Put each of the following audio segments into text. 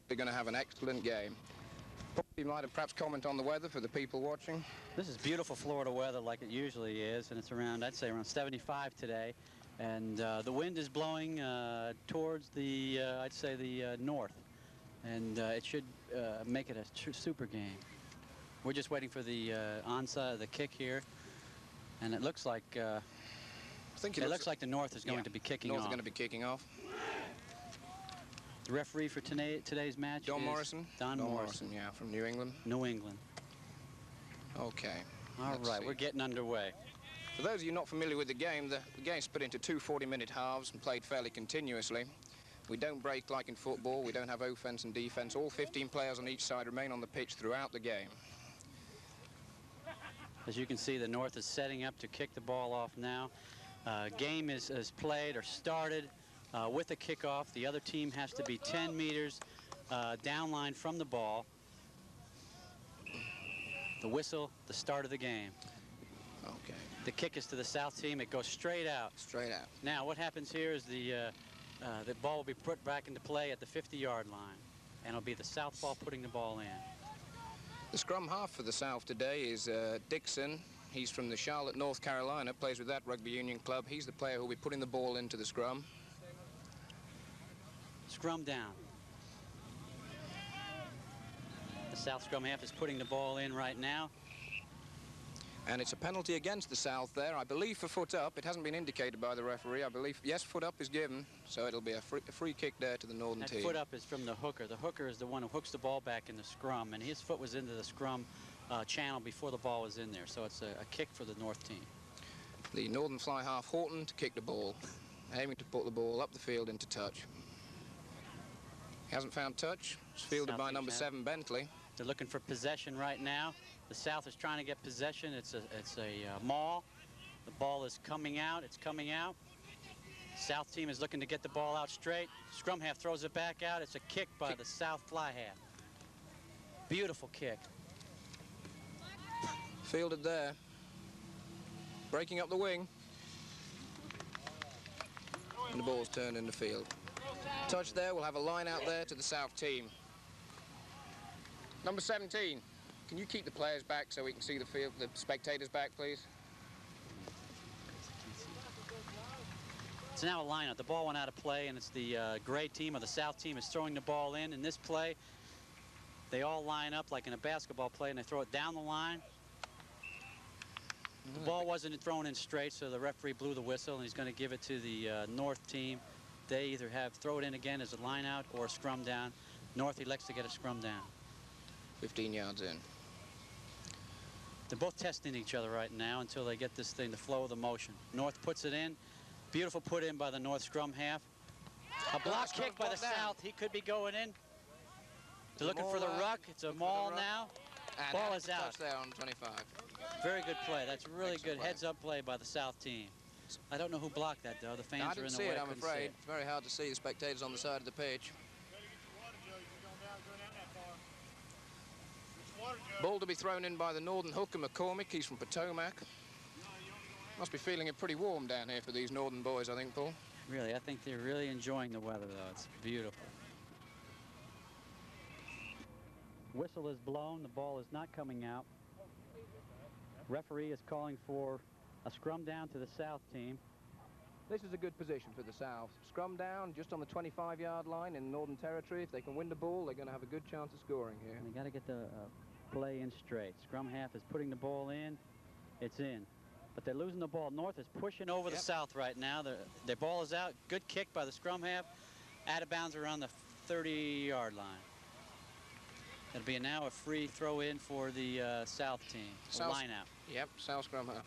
We're going to have an excellent game. You might have perhaps comment on the weather for the people watching. This is beautiful Florida weather like it usually is, and it's around, I'd say, around 75 today. And the wind is blowing towards the, I'd say, the north. And it should make it a super game. We're just waiting for the onside, the kick here. And it looks like it looks like the north is going to be kicking off. North is going to be kicking off. The referee for today's match Don is Morrison? Don Morrison, yeah, from New England. New England. Okay. All right, we're getting underway. For those of you not familiar with the game split into two 40-minute halves and played fairly continuously. We don't break like in football. We don't have offense and defense. All 15 players on each side remain on the pitch throughout the game. As you can see, the North is setting up to kick the ball off now. Game is played or started with a kickoff. The other team has to be 10 meters downline from the ball. The whistle, the start of the game. Okay. The kick is to the south team. It goes straight out. Straight out. Now, what happens here is the ball will be put back into play at the 50-yard line, and it'll be the southpaw putting the ball in. The scrum half for the South today is Dixon. He's from the Charlotte, North Carolina, plays with that rugby union club. He's the player who will be putting the ball into the scrum. Scrum down. The South scrum half is putting the ball in right now. And it's a penalty against the South there, I believe, for foot up. It hasn't been indicated by the referee. I believe, yes, foot up is given, so it'll be a free kick there to the Northern team. That foot up is from the hooker. The hooker is the one who hooks the ball back in the scrum, and his foot was into the scrum channel before the ball was in there, so it's a kick for the North team. The Northern fly half Horton to kick the ball, aiming to put the ball up the field into touch. He hasn't found touch. It's fielded by number 7, Bentley. They're looking for possession right now. The South is trying to get possession. It's a maul. The ball is coming out. It's coming out. South team is looking to get the ball out straight. Scrum half throws it back out. It's a kick by the South fly half. Beautiful kick. Fielded there. Breaking up the wing. And the ball's turned in the field. Touch there. We'll have a line out there to the South team. Number 17. Can you keep the players back so we can see the field, the spectators back, please? It's now a lineup. The ball went out of play, and it's the gray team or the South team is throwing the ball in. In this play, they all line up like in a basketball play, and they throw it down the line. The ball wasn't thrown in straight, so the referee blew the whistle, and he's going to give it to the North team. They either throw it in again as a line out or a scrum down. North elects to get a scrum down. 15 yards in. They're both testing each other right now until they get this thing, the flow of the motion. North puts it in. Beautiful put in by the North scrum half. A block kick by the South. He could be going in. They're looking for the ruck. It's a maul now. And ball is out. Touch there on 25. Very good play. That's really Excellent good play. heads-up play by the South team. I don't know who blocked that, though. The fans are in the way. I didn't see it, I'm afraid. It's very hard to see the spectators on the side of the pitch. Ball to be thrown in by the Northern hooker, McCormick. He's from Potomac. Must be feeling it pretty warm down here for these Northern boys, I think, Paul. Really, I think they're really enjoying the weather, though. It's beautiful. Whistle is blown. The ball is not coming out. Referee is calling for a scrum down to the South team. This is a good position for the South. Scrum down just on the 25-yard line in Northern Territory. If they can win the ball, they're going to have a good chance of scoring here. And they got to get the play in straight. Scrum half is putting the ball in. It's in. But they're losing the ball. North is pushing over the South right now. Their ball is out. Good kick by the scrum half. Out of bounds around the 30-yard line. It'll be now a free throw in for the South team. Line out. Yep, South scrum half.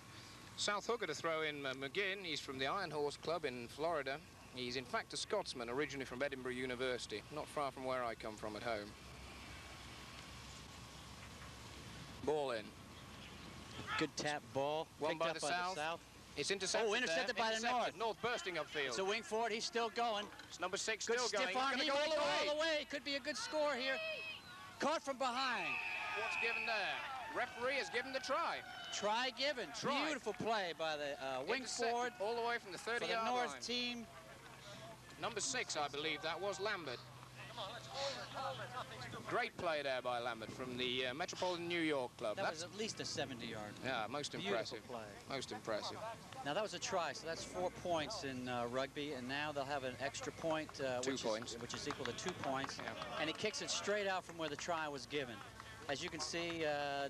South hooker to throw in McGinn. He's from the Iron Horse Club in Florida. He's in fact a Scotsman, originally from Edinburgh University, not far from where I come from at home. Ball in. Good tap ball. One by the South. It's intercepted. Oh, intercepted by the North. North bursting upfield. It's a wing forward. He's still going. It's number 6 good still going. Stiff arm. He's He going to go all the way. Could be a good score here. Caught from behind. What's given there? Referee has given the try. Try given. Try. Beautiful play by the wing forward. All the way from the 30-yard line. For the North team. Number 6, I believe that was Lambert. play there by Lambert from the Metropolitan New York club. That was at least a 70-yard. Yeah, most impressive. Play. Most impressive. Now, that was a try, so that's 4 points in rugby, and now they'll have an extra point, 2 points. which is equal to 2 points. Yeah. And he kicks it straight out from where the try was given. As you can see,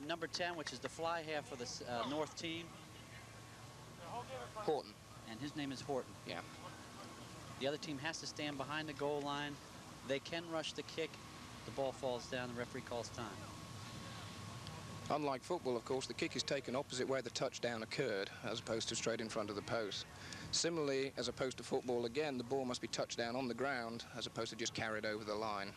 number 10, which is the fly half for the North team. Horton. And his name is Horton. Yeah. The other team has to stand behind the goal line. They can rush the kick. The ball falls down. The referee calls time. Unlike football, of course, the kick is taken opposite where the touchdown occurred, as opposed to straight in front of the post. Similarly, as opposed to football, again, the ball must be touched down on the ground, as opposed to just carried over the line.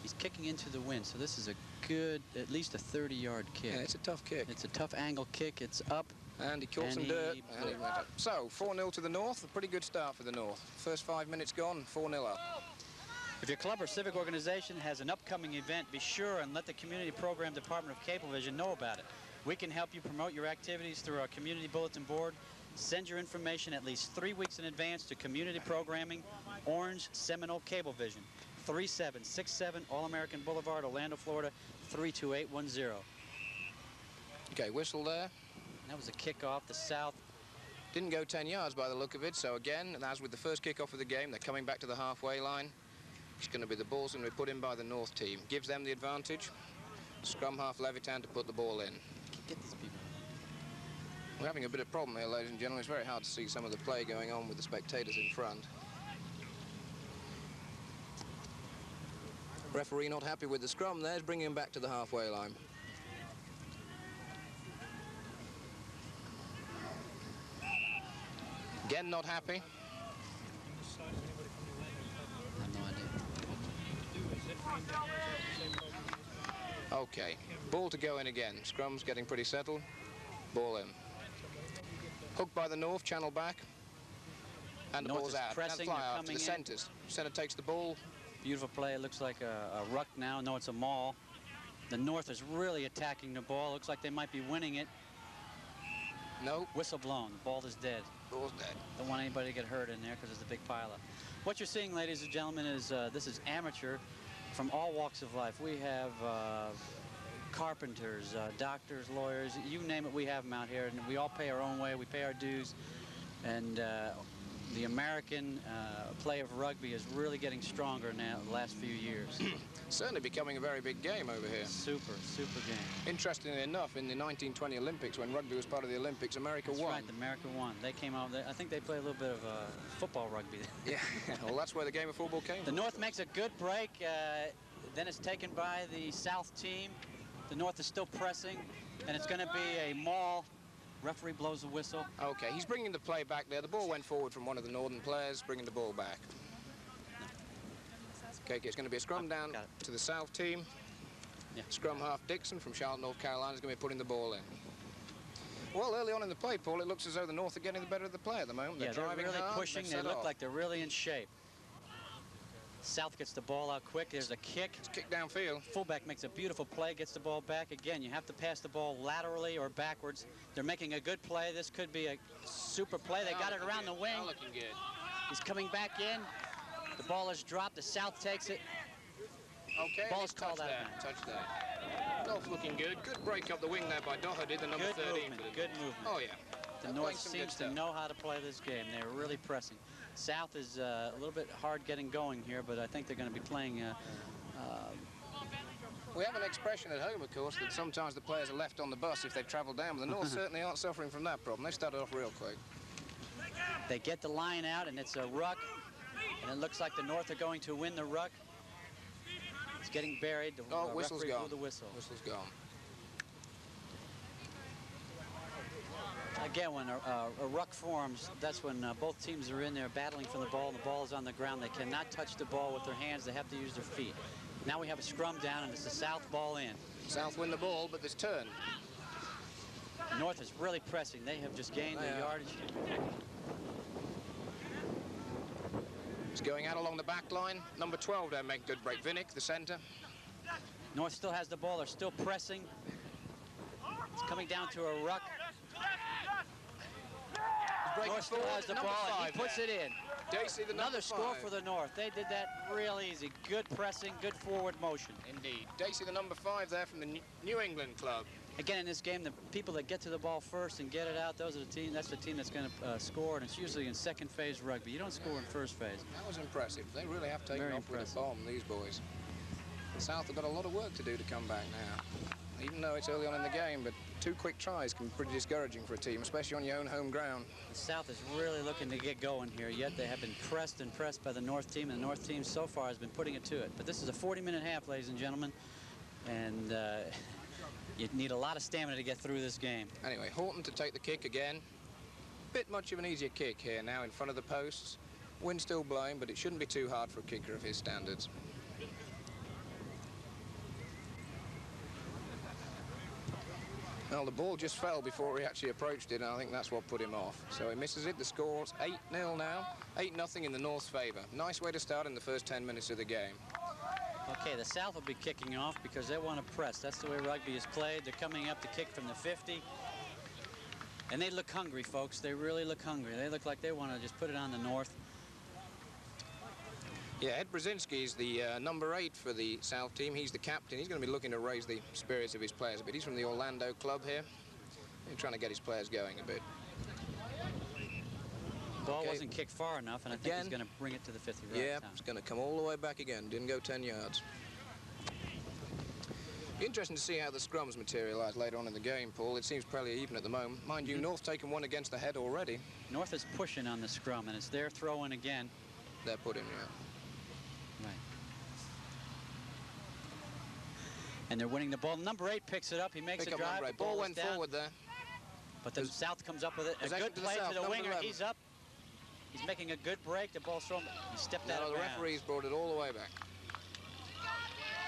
He's kicking into the wind, so this is a good, at least a 30-yard kick. Yeah, it's a tough kick. It's a tough angle kick. It's up. And he caught some dirt. And he went up. So, 4-0 to the North. A pretty good start for the North. First 5 minutes gone, 4-0 up. If your club or civic organization has an upcoming event, be sure and let the Community Program Department of Cablevision know about it. We can help you promote your activities through our community bulletin board. Send your information at least 3 weeks in advance to Community Programming, Orange Seminole Cablevision, 3767 All-American Boulevard, Orlando, Florida, 32810. Okay, whistle there. That was a kickoff. The South didn't go 10 yards by the look of it. So again, as with the first kickoff of the game, they're coming back to the halfway line. It's going to be the ball's going to be put in by the North team. Gives them the advantage. Scrum half Levitan to put the ball in. Get these people. We're having a bit of problem here, ladies and gentlemen. It's very hard to see some of the play going on with the spectators in front. Referee not happy with the scrum there, is bringing him back to the halfway line. Again, not happy. I have no idea. Okay, ball to go in again. Scrum's getting pretty settled. Ball in. Hooked by the North, channel back. And the North ball's is out. pressing, And fly they're off to the coming in. centres. Centre takes the ball. Beautiful play. It looks like a ruck now. No, it's a maul. The North is really attacking the ball. Looks like they might be winning it. No. Whistle blown. The ball is dead. Ball's dead. Don't want anybody to get hurt in there because there's a big pileup. What you're seeing, ladies and gentlemen, is this is amateur from all walks of life. We have carpenters, doctors, lawyers, you name it, we have them out here, and we all pay our own way. We pay our dues, and the American play of rugby is really getting stronger now the last few years. Certainly becoming a very big game over here. Super game. Interestingly enough, in the 1920 Olympics, when rugby was part of the Olympics, America won. That's right, America won. They came out, I think they play a little bit of football rugby. Yeah, well, that's where the game of football came The from. North makes a good break. Then it's taken by the South team. The North is still pressing, and it's going to be a maul. Referee blows the whistle. Okay, he's bringing the play back there. The ball went forward from one of the Northern players, bringing the ball back. Okay, it's going to be a scrum down to the South team. Yeah. Scrum half Dixon from Charlotte, North Carolina is going to be putting the ball in. Well, early on in the play, Paul, it looks as though the North are getting the better of the play at the moment. They're driving really hard, pushing. They look like they're really in shape. South gets the ball out quick. There's a kick. It's kick downfield. Fullback makes a beautiful play, gets the ball back. Again, you have to pass the ball laterally or backwards. They're making a good play. This could be a super play. They got it around the wing. Looking good. He's coming back in. The ball is dropped. The South takes it. Okay, Ball is called out. Touchdown. North looking good. Good break up the wing there by Doherty, the number 13. Good movement. Oh, yeah. The North seems to know how to play this game. They're really pressing. South is a little bit hard getting going here, but I think they're going to be playing. We have an expression at home, of course, that sometimes the players are left on the bus if they've travelled down. But the North certainly aren't suffering from that problem. They started off real quick. They get the line out, and it's a ruck. And it looks like the North are going to win the ruck. It's getting buried. The whistle's gone. The whistle. Whistle's gone. Again, when a ruck forms, that's when both teams are in there battling for the ball, and the ball is on the ground. They cannot touch the ball with their hands. They have to use their feet. Now we have a scrum down, and it's the South ball in. South win the ball, but this turn. North is really pressing. They have just gained the yardage. It's going out along the back line. Number 12 there make good break. Vinnick, the centre. North still has the ball. They're still pressing. It's coming down to a ruck. North still has the ball, and he puts it in. Dacey, the Another number score 5. for the North. They did that real easy. Good pressing, good forward motion. Indeed. Dacey, the number 5 there from the New England club. Again, in this game, the people that get to the ball first and get it out, those are the team. That's the team that's going to score, and it's usually in second phase rugby. You don't score in first phase. That was impressive. They really have taken Very off with a bomb, these boys. The South have got a lot of work to do to come back now, even though it's early on in the game, but 2 quick tries can be pretty discouraging for a team, especially on your own home ground. The South is really looking to get going here, yet they have been pressed and pressed by the North team, and the North team so far has been putting it to it. But this is a 40-minute half, ladies and gentlemen, and you need a lot of stamina to get through this game. Anyway, Horton to take the kick again. Bit much of an easier kick here now in front of the posts. Wind still blowing, but it shouldn't be too hard for a kicker of his standards. Well, the ball just fell before he actually approached it, and I think that's what put him off. So he misses it. The score's 8-0 now. 8-0 in the North's favour. Nice way to start in the first 10 minutes of the game. Okay, the South will be kicking off because they want to press. That's the way rugby is played. They're coming up to kick from the 50. And they look hungry, folks. They really look hungry. They look like they want to just put it on the North. Yeah, Ed Brzezinski's the number 8 for the South team. He's the captain. He's going to be looking to raise the spirits of his players a bit. He's from the Orlando club here. He's trying to get his players going a bit. Ball wasn't kicked far enough, and I think he's going to bring it to the 50. Right, yeah, it's going to come all the way back again. Didn't go 10 yards. Be interesting to see how the scrums materialise later on in the game, Paul. It seems fairly even at the moment. Mind you, North taken one against the head already. North is pushing on the scrum, and it's their throw-in again. They're put in, yeah. Right. And they're winning the ball. Number 8 picks it up. He makes a drive. The ball went forward there. But the South comes up with it. A good play to the winger. He's up. He's making a good break. The ball's thrown. He stepped out of bounds. The referee's brought it all the way back.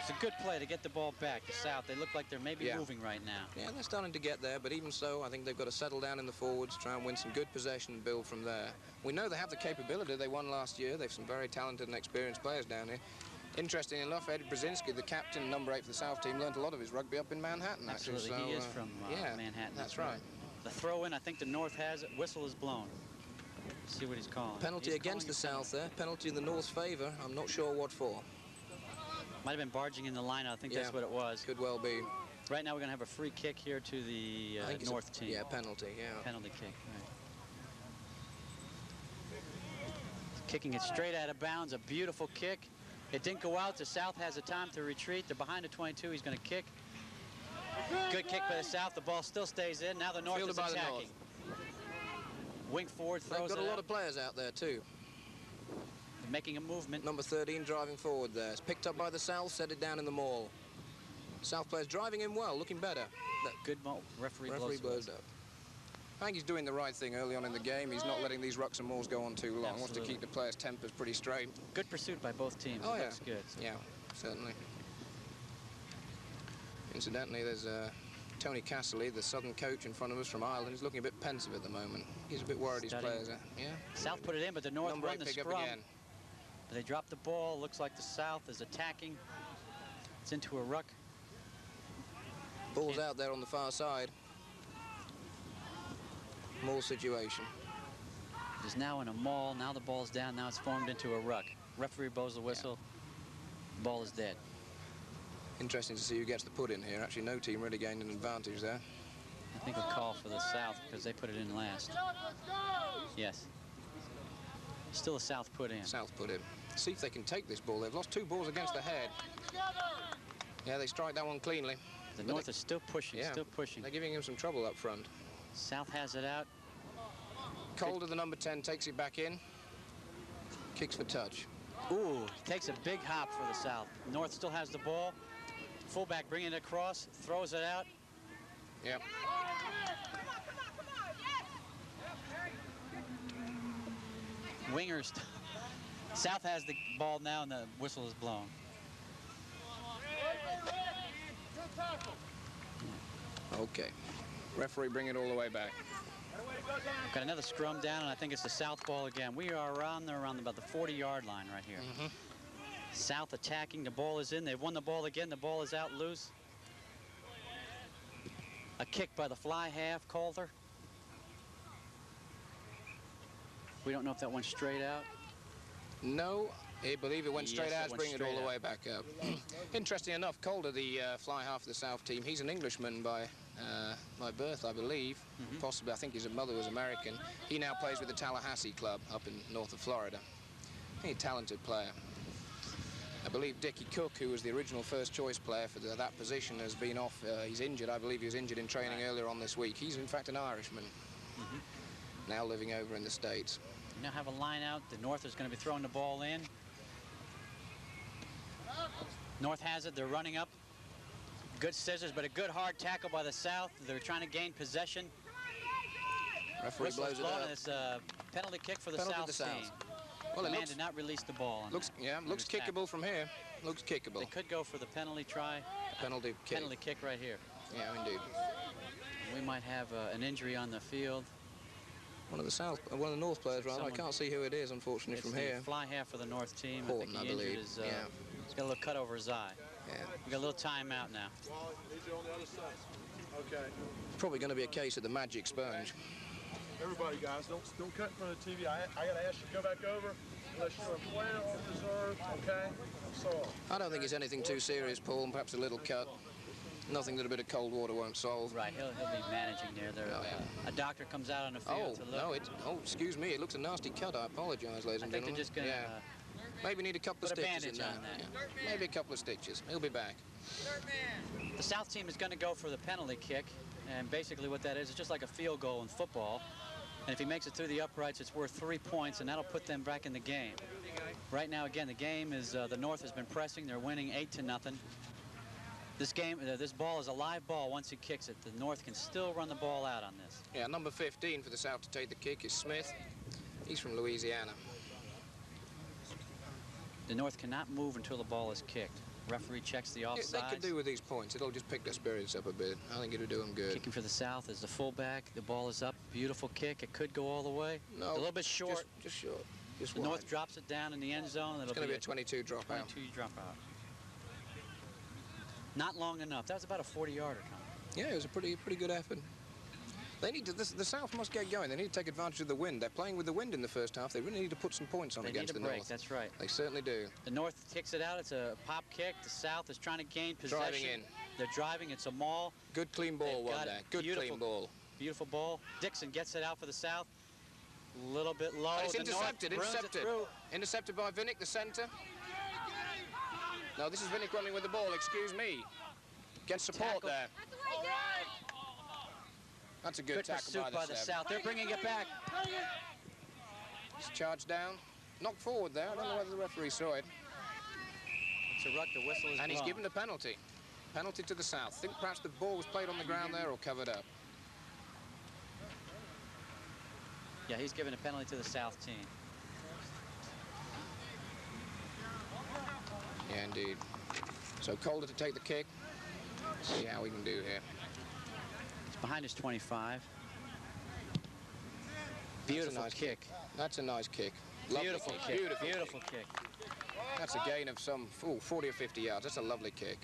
It's a good play to get the ball back. The South, they look like they're maybe moving right now. Yeah, they're starting to get there, but even so, I think they've got to settle down in the forwards, try and win some good possession and build from there. We know they have the capability. They won last year. They've some very talented and experienced players down here. Interesting enough, Ed Brzezinski, the captain, number 8 for the South team, learned a lot of his rugby up in Manhattan. Absolutely, actually. So, he is from Manhattan. That's right. The throw-in, I think the North has it. Whistle is blown. Let's see what he's calling. Penalty against the South there. Penalty in the North's favour. I'm not sure what for. Might have been barging in the line. I think that's what it was. Could well be. Right now we're going to have a free kick here to the North team. Yeah, penalty, Penalty kick, right. Kicking it straight out of bounds, a beautiful kick. It didn't go out. The South has a time to retreat. They're behind the 22. He's going to kick. Good kick by the South. The ball still stays in. Now the North is attacking. Wing forward, throws it out. They've got a lot of players out there too. They're making a movement. Number 13 driving forward there. It's picked up by the South, set it down in the maul. South players driving in well, looking better. Good referee blows up. I think he's doing the right thing early on in the game. He's not letting these rucks and mauls go on too long. Wants to keep the players' tempers pretty straight. Good pursuit by both teams. Oh, Looks good. Yeah, certainly. Incidentally, there's Tony Casserly, the Southern coach in front of us from Ireland. He's looking a bit pensive at the moment. He's a bit worried his players are. Yeah. South put it in, but the North run the scrum. Again. But they dropped the ball. Looks like the South is attacking. It's into a ruck. Ball's out there on the far side. Maul situation. It is now in a maul. Now the ball's down. Now it's formed into a ruck. Referee blows the whistle. The ball is dead. Interesting to see who gets the put in here. Actually, no team really gained an advantage there. I think a call for the South because they put it in last. Yes. Still a South put in. South put in. See if they can take this ball. They've lost 2 balls against the head. Yeah, they strike that one cleanly. The North is still pushing, still pushing. They're giving him some trouble up front. South has it out. Calder, the number 10, takes it back in. Kicks for touch. Ooh, takes a big hop for the South. North still has the ball. Fullback bringing it across, throws it out. Yep. Wingers. South has the ball now and the whistle is blown. Okay. Referee bring it all the way back. Got another scrum down, and I think it's the South ball again. We are around about the 40-yard line right here. South attacking. The ball is in. They've won the ball again. The ball is out loose. A kick by the fly half, Calder. We don't know if that went straight out. No, I believe it went straight Yes, out, bringing it all the way back up. Interesting enough, Calder, the fly half of the South team, he's an Englishman by birth, I believe. Possibly, I think his mother was American. He now plays with the Tallahassee club up in north of Florida. He's a talented player. I believe Dickie Cook, who was the original first-choice player for that position, has been off. He's injured. I believe he was injured in training earlier on this week. He's, in fact, an Irishman, now living over in the States. You now have a line out. The North is going to be throwing the ball in. North has it. They're running up. Good scissors, but a good hard tackle by the South. They're trying to gain possession. Referee blows it up. It's a penalty kick for the South team. Well, the man did not release the ball on looks, that. Yeah, looks kickable from here. Looks kickable. They could go for the penalty try. Penalty kick. Penalty kick right here. Yeah, indeed. We might have an injury on the field. One of the North players, rather. I can't see who it is, unfortunately, from here. Fly half for the North team. Horton, I think he injured his, he's got a little cut over his eye. Yeah. We got a little timeout now. Okay. Probably going to be a case of the magic sponge. Everybody, guys, don't cut in front of the TV. I got to ask you to go back over unless you're a player or reserve, okay? I'm sorry. I don't think it's anything too serious, Paul. Perhaps a little cut. Nothing that a bit of cold water won't solve. Right, he'll be managing there. A doctor comes out on the field to look. Excuse me, it looks a nasty cut. I apologize, ladies and gentlemen. I think they're just going to... Maybe need a couple of stitches in there. Yeah. Maybe a couple of stitches. He'll be back. The South team is going to go for the penalty kick, and basically what that is just like a field goal in football. And if he makes it through the uprights, it's worth 3 points, and that'll put them back in the game. Right now, again, the game is the North has been pressing. They're winning 8-0. This ball is a live ball once he kicks it. The North can still run the ball out on this. Yeah, number 15 for the South to take the kick is Smith. He's from Louisiana. The North cannot move until the ball is kicked. Referee checks the offsides. They could do with these points. It'll just pick their spirits up a bit. I think it'll do them good. Kicking for the South is the fullback. The ball is up. Beautiful kick. It could go all the way. No. A little bit short. Just short. Just the wide. North drops it down in the end zone. It's going to be a 22 dropout. 22 dropout. Not long enough. That was about a 40-yarder. Yeah, it was a pretty good effort. They need to. The South must get going. They need to take advantage of the wind. They're playing with the wind in the first half. They really need to put some points on against the North. That's right. They certainly do. The North kicks it out. It's a pop kick. The South is trying to gain possession. Driving in. They're driving. It's a maul. Good clean ball, one there. Good clean ball. Beautiful ball. Dixon gets it out for the South. A little bit low. And it's intercepted. Intercepted by Vinnick, the centre. No, this is Vinnick running with the ball. Excuse me. Gets support there. That's a good tackle by the South. They're bringing it back. He's charged down. Knocked forward there. I don't know whether the referee saw it. It's a ruck. The whistle is And he's blown. given a penalty. Penalty to the South. I think perhaps the ball was played on the ground there or covered up. Yeah, he's given a penalty to the South team. Yeah, indeed. So Calder to take the kick. See how we can do here. It's behind his 25. Beautiful kick. That's a nice kick. Beautiful kick. Beautiful kick. That's a gain of some 40 or 50 yards. That's a lovely kick.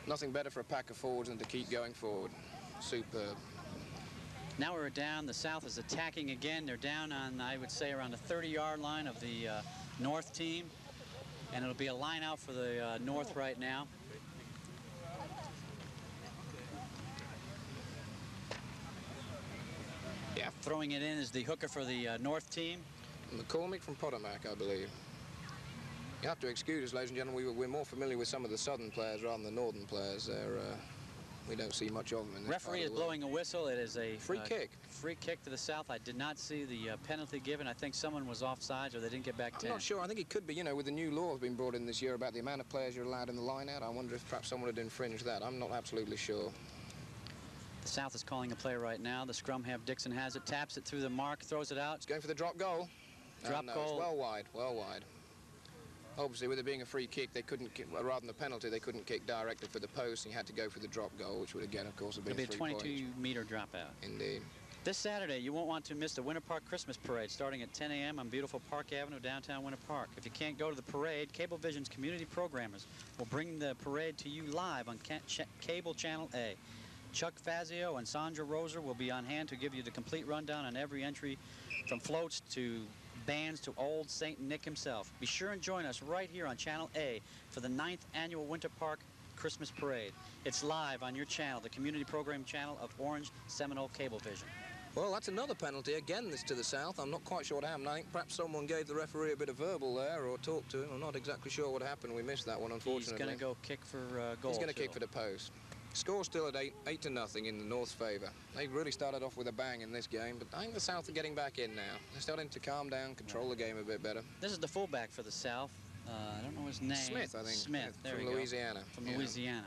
Nothing better for a pack of forwards than to keep going forward. Superb. Now we're down. The South is attacking again. They're down on, I would say, around the 30-yard line of the North team. And it'll be a line out for the North right now. Yeah. Throwing it in is the hooker for the North team. McCormick from Potomac, I believe. You have to excuse us, ladies and gentlemen. We're more familiar with some of the southern players rather than the northern players. We don't see much of them in this Referee is blowing a whistle. It is a free kick. Free kick to the South. I did not see the penalty given. I think someone was offsides or they didn't get back 10. I'm not sure. I think it could be, you know, with the new laws being brought in this year about the amount of players you're allowed in the line-out. I wonder if perhaps someone had infringed that. I'm not absolutely sure. The South is calling a play right now. The scrum half Dixon has it, taps it through the mark, throws it out. It's going for the drop goal. Drop goal. It's well wide, well wide. Obviously, with it being a free kick, they couldn't kick, rather than the penalty, they couldn't kick directly for the post, and you had to go for the drop goal, which would, again, of course, have been 3 points. It'll be a 22-meter dropout. Indeed. This Saturday, you won't want to miss the Winter Park Christmas Parade starting at 10 a.m. on beautiful Park Avenue, downtown Winter Park. If you can't go to the parade, Cablevision's community programmers will bring the parade to you live on Cable Channel A. Chuck Fazio and Sandra Roser will be on hand to give you the complete rundown on every entry from floats to bands to old St. Nick himself. Be sure and join us right here on Channel A for the 9th Annual Winter Park Christmas Parade. It's live on your channel, the community program channel of Orange Seminole Cablevision. Well, that's another penalty. Again, this to the south. I'm not quite sure what happened. I think perhaps someone gave the referee a bit of verbal there or talked to him. I'm not exactly sure what happened. We missed that one, unfortunately. He's going to go kick for goal. He's going to kick for the post. Score still at 8-0 in the North's favour. They really started off with a bang in this game, but I think the South are getting back in now. They're starting to calm down, control the game a bit better. This is the fullback for the South. I don't know his name. Smith, I think. Smith, there from we Louisiana. Go. From Louisiana.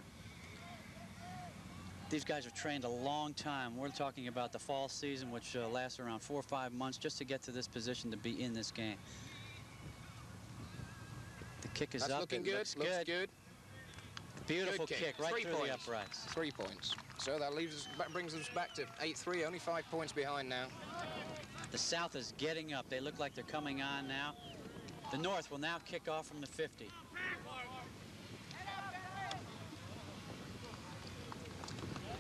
These guys have trained a long time. We're talking about the fall season, which lasts around 4 or 5 months just to get to this position to be in this game. The kick is That's up. Looking it good. looks good. Beautiful good kick right 3 through points. the uprights. 3 points. So that brings us back to 8-3, only 5 points behind now. The South is getting up. They look like they're coming on now. The North will now kick off from the 50.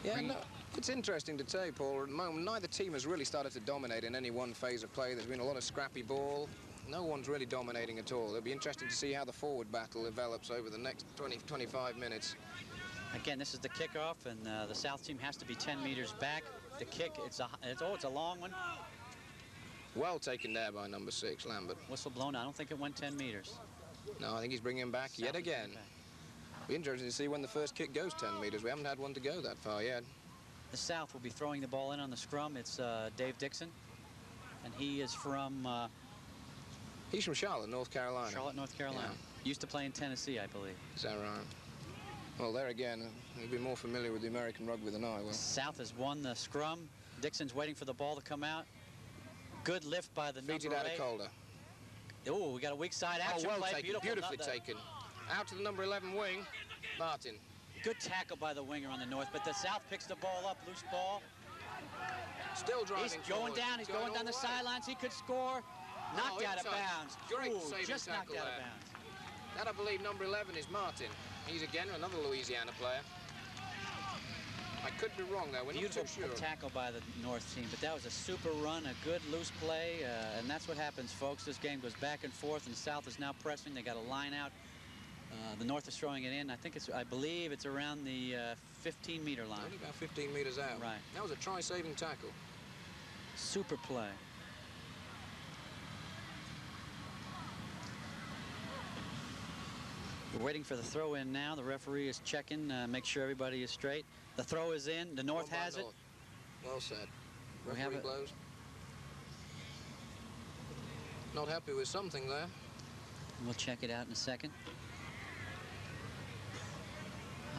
Yeah, no, it's interesting to say, Paul. At the moment, neither team has really started to dominate in any one phase of play. There's been a lot of scrappy ball. No one's really dominating at all. It'll be interesting to see how the forward battle develops over the next 20-25 minutes. Again, this is the kickoff, and the South team has to be 10 meters back. The kick, it's a long one. Well taken there by number 6, Lambert. Whistle blown. I don't think it went 10 meters. No, I think he's bringing him back yet again. Be interesting to see when the first kick goes 10 meters. We haven't had one to go that far yet. The South will be throwing the ball in on the scrum. It's Dave Dixon, and he is from... he's from Charlotte, North Carolina. Charlotte, North Carolina. Yeah. Used to play in Tennessee, I believe. Is that right? Well, there again, he'll be more familiar with the American rugby than I will. South has won the scrum. Dixon's waiting for the ball to come out. Good lift by the Feeds number it out 8. of Calder. Oh, we got a weak side action well play. taken, beautifully taken. Out to the number 11 wing, Martin. Good tackle by the winger on the North, but the South picks the ball up, loose ball. Still driving He's going forward. down, he's going down the sidelines. He could score. Knocked out of bounds. Great Ooh, saving just knocked tackle out there. of bounds. That, I believe, number 11 is Martin. He's again another Louisiana player. I could be wrong there. We're Beautiful not too sure. tackle by the North team, but that was a super run, a good loose play, and that's what happens, folks. This game goes back and forth, and the South is now pressing. They got a line out. The North is throwing it in. I believe it's around the 15-meter line. Only about 15 meters out. Right. That was a try-saving tackle. Super play. We're waiting for the throw in now. The referee is checking, make sure everybody is straight. The throw is in. The North has it. Well said. We have Referee it. blows. Not happy with something there. We'll check it out in a second.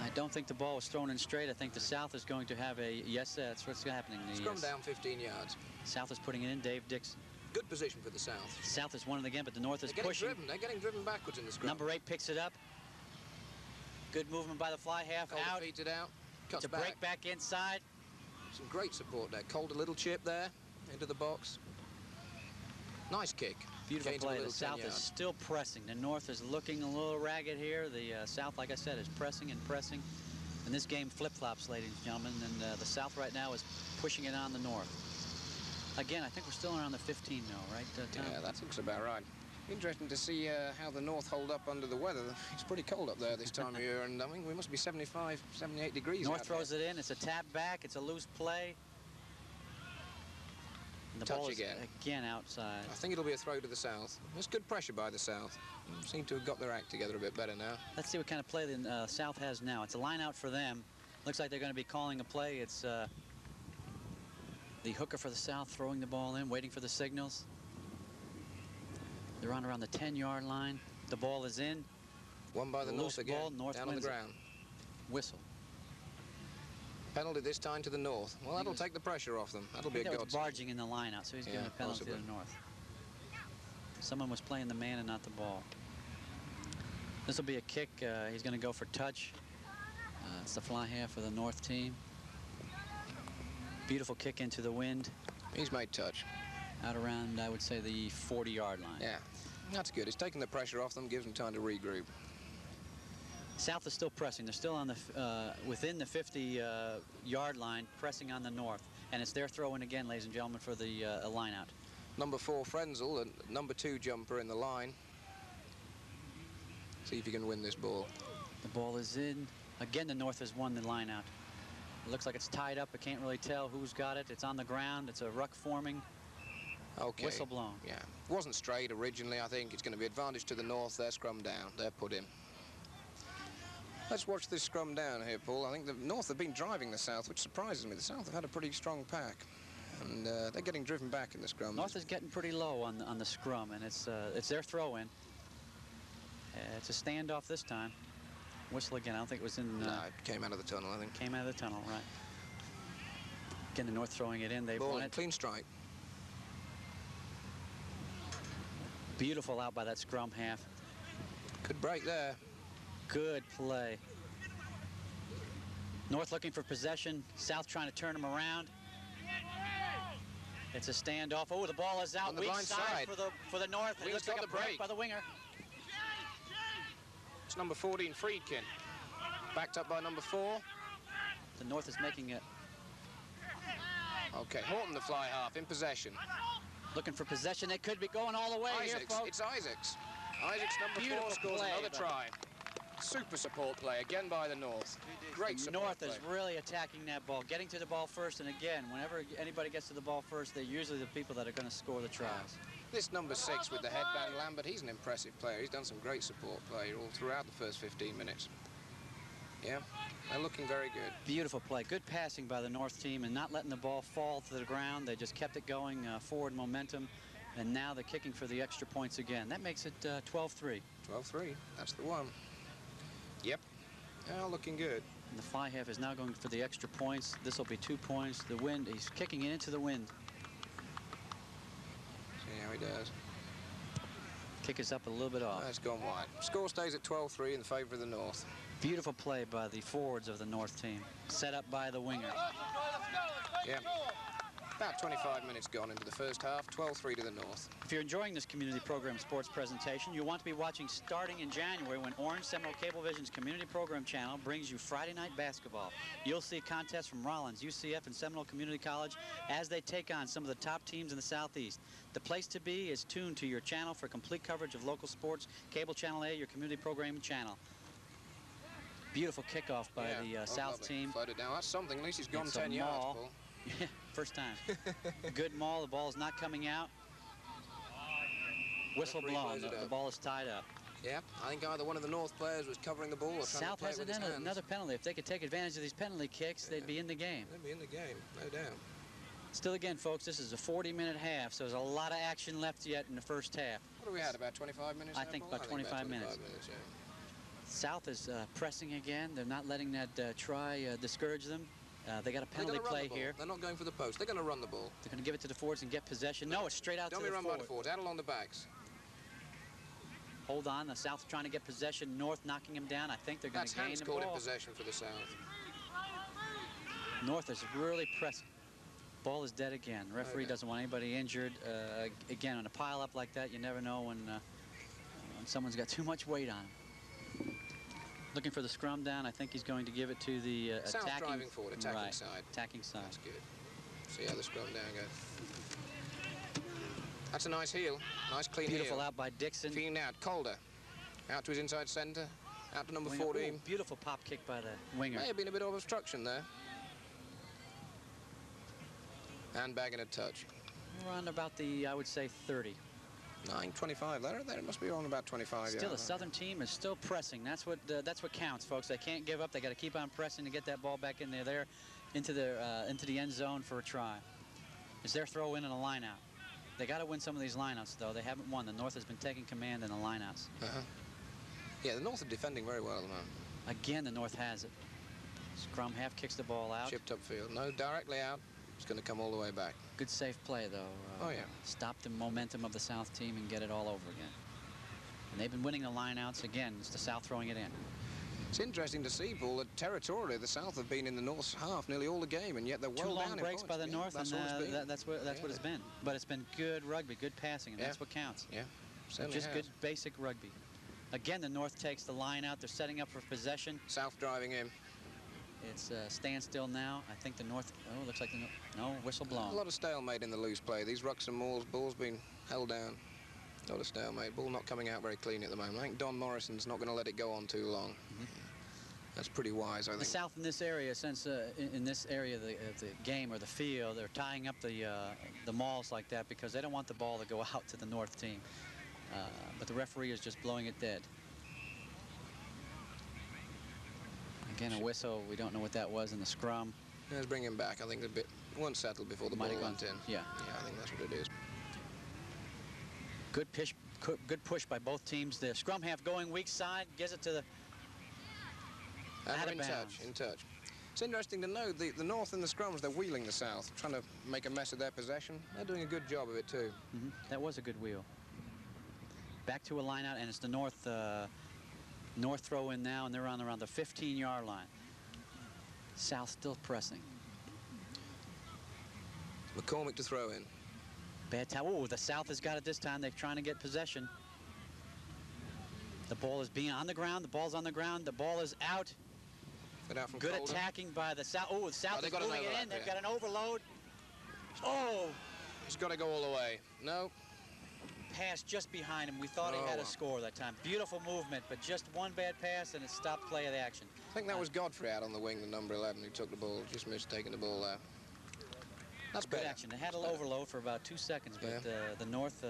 I don't think the ball was thrown in straight. I think the South is going to have a, yes, that's what's happening. Scrum down 15 yards. South is putting it in, Dave Dixon. Good position for the South. South is won it again, but the North is pushing. They're getting driven backwards in the scrum. Number 8 picks it up. Good movement by the fly half Calder out. feeds it out. Cuts To break back inside. Some great support there. Calder, little chip there into the box. Nice kick. Beautiful Gains a play. little The 10 South is yards. still pressing. The North is looking a little ragged here. The South, like I said, is pressing and pressing. And this game flip-flops, ladies and gentlemen. And the South right now is pushing it on the North. Again, I think we're still around the 15 now, right, Tom? Yeah, that looks about right. Interesting to see how the North hold up under the weather. It's pretty cold up there this time of year, and I mean, we must be 75, 78 degrees North out throws there. it in. It's a tap back. It's a loose play. And the Touch ball is again. outside. I think it'll be a throw to the South. There's good pressure by the South. Seem to have got their act together a bit better now. Let's see what kind of play the South has now. It's a line out for them. Looks like they're going to be calling a play. It's the hooker for the South throwing the ball in, waiting for the signals. They're on around the 10-yard line. The ball is in. One by the North again, ball, North down on the wins it. ground. Whistle. Penalty this time to the North. Well, that'll take the pressure off them. That'll be a That was godsend. barging in the line out, so he's giving a penalty to the North. Someone was playing the man and not the ball. This will be a kick. He's going to go for touch. It's the fly half for the North team. Beautiful kick into the wind. He's made touch. Out around, I would say, the 40-yard line. Yeah, that's good. It's taking the pressure off them, gives them time to regroup. South is still pressing. They're still on the within the 50-yard line, pressing on the North. And it's their throw-in again, ladies and gentlemen, for the line out. Number 4, Frenzel, the number 2 jumper in the line. See if you can win this ball. The ball is in. Again, the North has won the line out. It looks like it's tied up. I can't really tell who's got it. It's on the ground. It's a ruck forming. Okay. Whistle blown. Yeah. It wasn't straight originally, I think. It's going to be advantage to the North. They're scrum down. They're put in. Let's watch this scrum down here, Paul. I think the North have been driving the South, which surprises me. The South have had a pretty strong pack. And they're getting driven back in the scrum. North is getting pretty low on the scrum, and it's their throw-in. It's a standoff this time. Whistle again. I don't think it was in. No, it came out of the tunnel, I think. Came out of the tunnel, right. Again, the North throwing it in. They've won it. Clean strike. Beautiful out by that scrum half. Good break there. Good play. North looking for possession. South trying to turn them around. It's a standoff. Oh, the ball is out. On the Weak blind side for the North. It looks like a break by the winger. It's number 14, Friedkin. Backed up by number 4. The North is making it. Okay, Horton, the fly half, in possession. Looking for possession. They could be going all the way here, folks. It's Isaacs. Isaacs, number 4, scores another try. Super support play, again by the North. Great support North play. is really attacking that ball, getting to the ball first, and again, whenever anybody gets to the ball first, they're usually the people that are going to score the tries. This number 6 with the headband, Lambert, he's an impressive player. He's done some great support play all throughout the first 15 minutes. Yeah, they're looking very good. Beautiful play. Good passing by the North team and not letting the ball fall to the ground. They just kept it going, forward momentum, and now they're kicking for the extra points again. That makes it 12-3. 12-3, that's the one. Yep, now looking good. And the fly half is now going for the extra points. This will be 2 points. The wind, he's kicking it into the wind. See how he does. Kick is up a little bit off. That's gone wide. Score stays at 12-3 in favour of the North. Beautiful play by the forwards of the North team. Set up by the winger. Yeah. About 25 minutes gone into the first half, 12-3 to the North. If you're enjoying this community program sports presentation, you'll want to be watching starting in January when Orange Seminole Cablevision's community program channel brings you Friday night basketball. You'll see contests from Rollins, UCF, and Seminole Community College as they take on some of the top teams in the Southeast. The place to be is tuned to your channel for complete coverage of local sports. Cable Channel A, your community program channel. Beautiful kickoff by the South team. Floated down. That's something. At least he's gone 10 yards, Paul. Yeah, first time. Good maul. The ball is not coming out. Whistle blown. The ball is tied up. Yeah, I think either one of the North players was covering the ball or trying South to play has with his hands. another penalty. If they could take advantage of these penalty kicks, they'd be in the game. They'd be in the game, no doubt. Still, again, folks, this is a 40-minute half, so there's a lot of action left yet in the first half. What do we had, about 25 minutes? I think about 25 minutes. Yeah. South is pressing again. They're not letting that try discourage them. They got a penalty play here. They're not going for the post. They're going to run the ball. They're going to give it to the forwards and get possession. No, it's straight out to the forward. Don't be run by the forwards. Out along the backs. Hold on. The South trying to get possession. North knocking him down. I think they're going to gain the ball. That's hands caught in possession for the South. North is really pressing. Ball is dead again. Referee doesn't want anybody injured. Again, on a pile up like that, you never know when someone's got too much weight on him. Looking for the scrum down. I think he's going to give it to the South attacking. Driving forward, attacking side. Attacking side. That's good. See how the scrum down goes. That's a nice heel. Nice clean heel. Beautiful out by Dixon. Feeding out. Calder. Out to his inside centre. Out to number 14. Ooh, beautiful pop kick by the winger. May have been a bit of obstruction there. Handbag and a touch. We're on about the, I would say, 30. 9:25. There must be on about 25. Still, yeah. the Southern team is still pressing. That's what counts, folks. They can't give up. They got to keep on pressing to get that ball back in there into the end zone for a try. It's their throw in and a line out. They got to win some of these lineouts, though. They haven't won. The North has been taking command in the lineouts. Yeah, the North are defending very well at the moment. Again, the North has it. Scrum half kicks the ball out. Chipped upfield. No, directly out. It's going to come all the way back. Good safe play, though. Oh, yeah. Stop the momentum of the South team and get it all over again. And they've been winning the lineouts again. It's the South throwing it in. It's interesting to see, Paul, that territorially the South have been in the North's half nearly all the game, and yet they're well down in points. 2 long breaks by the North, that's and that's what it's been. But it's been good rugby, good passing, and that's what counts. Yeah, certainly just good basic rugby. Again, the North takes the line out. They're setting up for possession. South driving in. It's standstill now. I think the North, oh, looks like no, whistle blown. A lot of stalemate in the loose play. These rucks and mauls, ball's been held down. A lot of stalemate. Ball not coming out very clean at the moment. I think Don Morrison's not going to let it go on too long. That's pretty wise, I think. The South in this area, since in this area of the game or the field, they're tying up the mauls like that because they don't want the ball to go out to the North team. But the referee is just blowing it dead. Again, a whistle. We don't know what that was in the scrum. Let's bring him back. I think the bit won't settle before the ball went in. Yeah. Yeah, I think that's what it is. Good push by both teams. The scrum half going weak side, gives it to the in touch. It's interesting to know the North in the scrums, they're wheeling the South, trying to make a mess of their possession. They're doing a good job of it too. That was a good wheel. Back to a line out, and it's the North North throw in now, and they're on around the 15-yard line. South still pressing. McCormick to throw in. Bad time. Oh, the South has got it this time. They're trying to get possession. The ball is being on the ground. The ball's on the ground. The ball is out. Out from Good Calder. Attacking by the South. Oh, the South is moving it in. They've got an overload. Oh! It's got to go all the way. No. Pass just behind him. We thought he had a score that time. Beautiful movement, but just one bad pass and it stopped play of the action. I think that was Godfrey out on the wing, the number 11, who took the ball. Just missed taking the ball out. That's good better. action. They had a little overload for about 2 seconds, but the North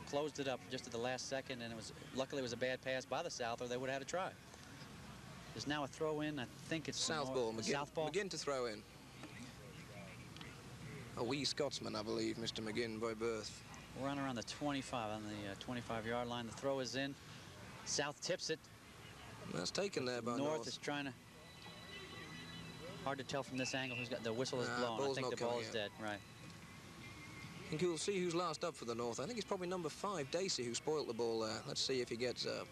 closed it up just at the last second, and luckily it was a bad pass by the South, or they would have had a try. There's now a throw in. I think it's South ball. McGinn to throw in. A wee Scotsman, I believe, Mr. McGinn by birth. We're on around the 25 on the 25-yard line. The throw is in. South tips it. That's taken there by North. North is trying to. Hard to tell from this angle who's got the whistle is blown. I think the ball is dead. Right. I think you'll see who's last up for the North. I think it's probably number 5, Dacey, who spoilt the ball there. Let's see if he gets up.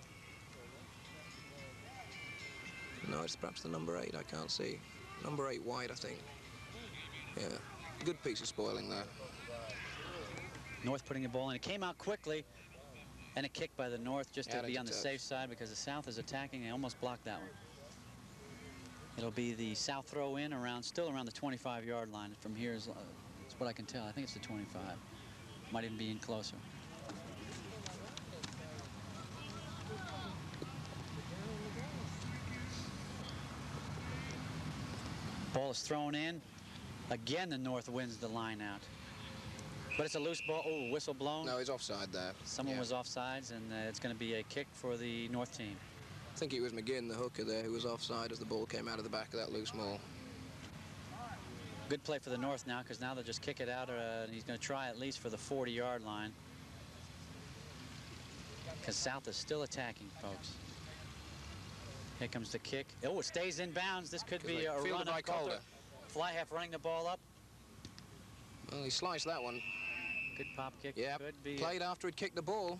No, it's perhaps the number 8. I can't see. Number 8, White, I think. Yeah, good piece of spoiling there. North putting the ball in. It came out quickly, and a kick by the North just to be on the safe side because the South is attacking. They almost blocked that one. It'll be the South throw in still around the 25-yard line. From here is what I can tell. I think it's the 25. Might even be in closer. Ball is thrown in. Again, the North wins the line out. But it's a loose ball. Oh, whistle blown. No, he's offside there. Someone was offsides, and it's going to be a kick for the North team. I think it was McGinn, the hooker there, who was offside as the ball came out of the back of that loose maul. Good play for the North now, because now they'll just kick it out, and he's going to try at least for the 40-yard line. Because South is still attacking, folks. Here comes the kick. Oh, it stays in bounds. This could be a run by Calder. Fly half running the ball up. Well, he sliced that one. Good pop kick. Yeah, could be played after he'd kicked the ball.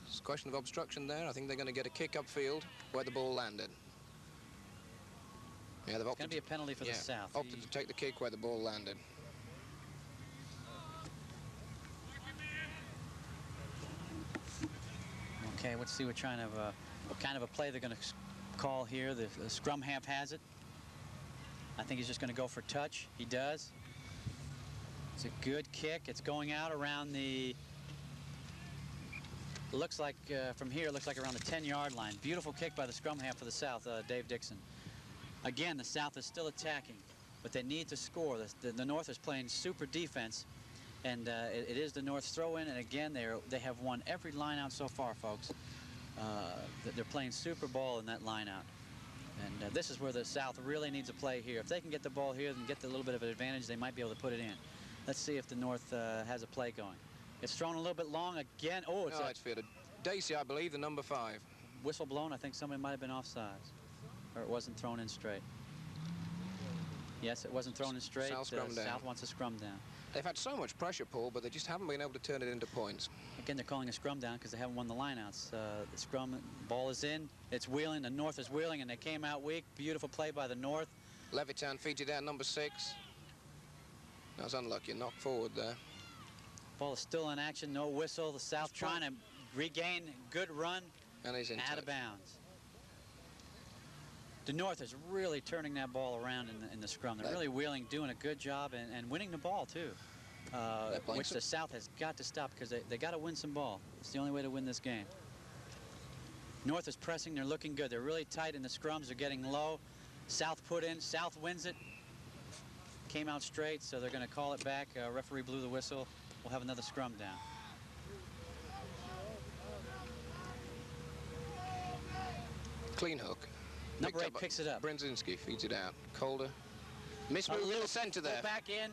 It's a question of obstruction there. I think they're going to get a kick upfield where the ball landed. Yeah, they've opted. It's going to be a penalty for the South. Opted to take the kick where the ball landed. Okay, let's see what kind of a play they're going to call here. The scrum half has it. I think he's just going to go for touch. He does. It's a good kick. It's going out around the. Looks like from here, looks like around the 10-yard line. Beautiful kick by the scrum half for the South, Dave Dixon. Again, the South is still attacking, but they need to score. The North is playing super defense, and it is the North's throw-in. And again, they have won every line-out so far, folks. They're playing super ball in that line-out. And this is where the South really needs to play here. If they can get the ball here and get a little bit of an advantage, they might be able to put it in. Let's see if the North has a play going. It's thrown a little bit long again. Oh, it's fielded. Dacey, I believe, the number 5. Whistle blown. I think somebody might have been offsides. Or it wasn't thrown in straight. Yes, it wasn't thrown in straight. South wants a scrum down. They've had so much pressure, Paul, but they just haven't been able to turn it into points. Again, they're calling a scrum down because they haven't won the lineouts. The scrum ball is in. It's wheeling. The North is wheeling, and they came out weak. Beautiful play by the North. Levitan feeds it down, number 6. That was unlucky. Knocked forward there. Ball is still in action. No whistle. The South trying to regain good run. And he's in out of bounds. The North is really turning that ball around in the scrum. They're really wheeling, doing a good job, and winning the ball, too. Which the South has got to stop because they got to win some ball. It's the only way to win this game. North is pressing. They're looking good. They're really tight in the scrums. They're getting low. South put in. South wins it. Came out straight, so they're going to call it back. Referee blew the whistle. We'll have another scrum down. Clean hook. Number 8 picks it up. Brzezinski feeds it out. Calder. Mismove in the center there. Back in.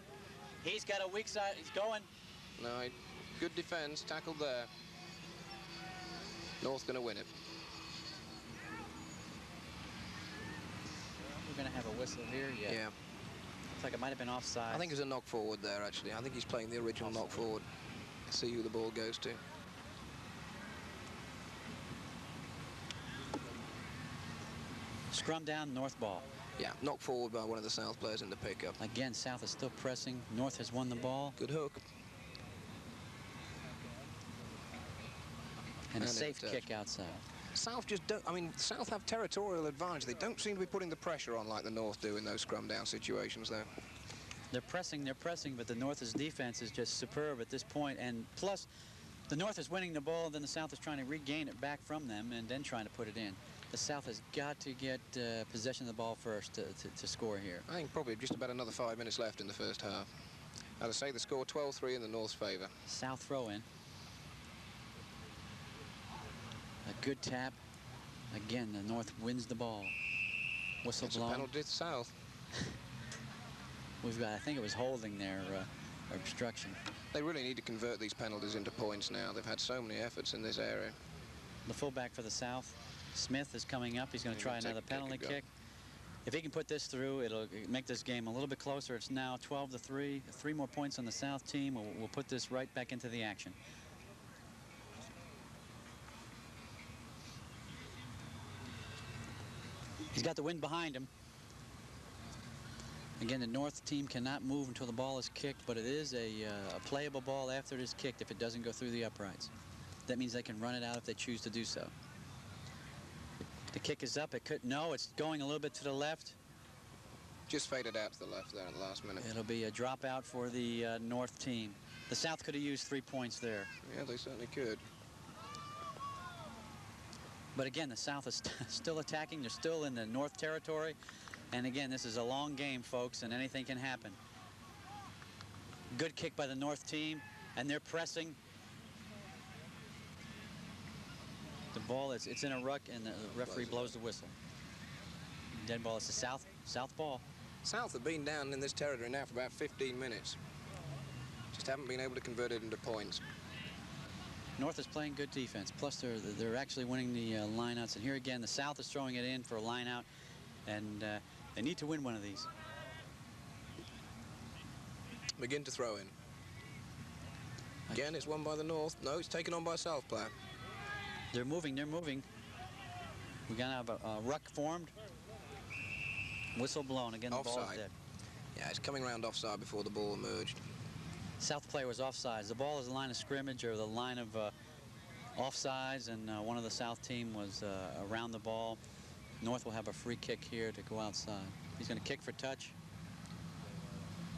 He's got a weak side. He's going. No, good defense. Tackled there. North going to win it. We're going to have a whistle here. Yeah. Looks like it might have been offside. I think it was a knock forward there, actually. I think he's playing the original knock forward. See who the ball goes to. Scrum down, North ball. Yeah, knocked forward by one of the South players in the pickup. Again, South is still pressing. North has won the ball. Good hook. And a safe kick outside. South just don't, I mean, South have territorial advantage. They don't seem to be putting the pressure on like the North do in those scrum down situations there. They're pressing, but the North's defense is just superb at this point. And plus, the North is winning the ball, then the South is trying to regain it back from them and then trying to put it in. The South has got to get possession of the ball first to score here. I think probably just about another 5 minutes left in the first half. As I say, the score 12-3 in the North's favour. South throw in. A good tap. Again, the North wins the ball. Whistle blown. It's a penalty to South. We've got, I think it was holding their obstruction. They really need to convert these penalties into points now. They've had so many efforts in this area. The fullback for the South, Smith, is coming up. He's going to try another penalty kick. If he can put this through, it'll make this game a little bit closer. It's now 12-3. 3 more points on the South team. We'll put this right back into the action. He's got the wind behind him. Again, the North team cannot move until the ball is kicked, but it is a playable ball after it is kicked if it doesn't go through the uprights. That means they can run it out if they choose to do so. The kick is up. It could, no, it's going a little bit to the left. Just faded out to the left there in the last minute. It'll be a dropout for the North team. The South could have used 3 points there. Yeah, they certainly could. But again, the South is still attacking. They're still in the North territory. And again, this is a long game, folks, and anything can happen. Good kick by the North team, and they're pressing. The ball is, it's in a ruck, and the referee blows the whistle. Dead ball. It's the South ball. South have been down in this territory now for about 15 minutes. Just haven't been able to convert it into points. North is playing good defense. Plus, they're actually winning the lineouts. And here again, the South is throwing it in for a lineout, and they need to win one of these. Begin to throw in. Again, it's won by the North. No, it's taken on by a South player. They're moving. They're moving. We're gonna have a ruck formed. Whistle blown. Again, the ball is dead. Yeah, it's coming around offside before the ball emerged. South player was offsides. The ball is the line of scrimmage or the line of offsides, and one of the South team was around the ball. North will have a free kick here to go outside. He's going to kick for touch.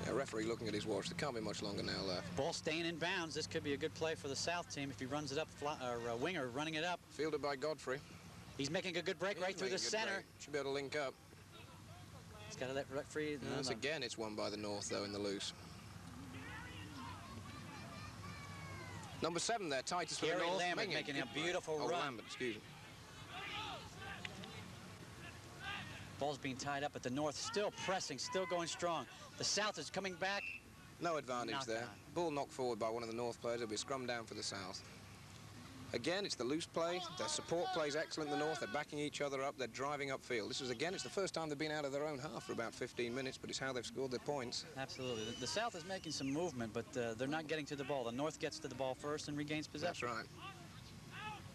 Yeah, referee looking at his watch. There can't be much longer now left. Ball staying in bounds. This could be a good play for the South team if he runs it up, or Winger running it up. Fielded by Godfrey. He's making a good break right through the center. Break. Should be able to link up. He's got to let free. Once again, it's won by the North, though, in the loose. Number 7 there, Titus for the North. Lambert making a beautiful run. Lambert, excuse me. Ball's being tied up, but the North still pressing, still going strong. The South is coming back. No advantage there. Ball knocked forward by one of the North players. It'll be a scrum down for the South. Again, it's the loose play. Their support play is excellent in the North. They're backing each other up. They're driving upfield. This is, again, it's the first time they've been out of their own half for about 15 minutes, but it's how they've scored their points. Absolutely. The South is making some movement, but they're not getting to the ball. The North gets to the ball first and regains possession. That's right.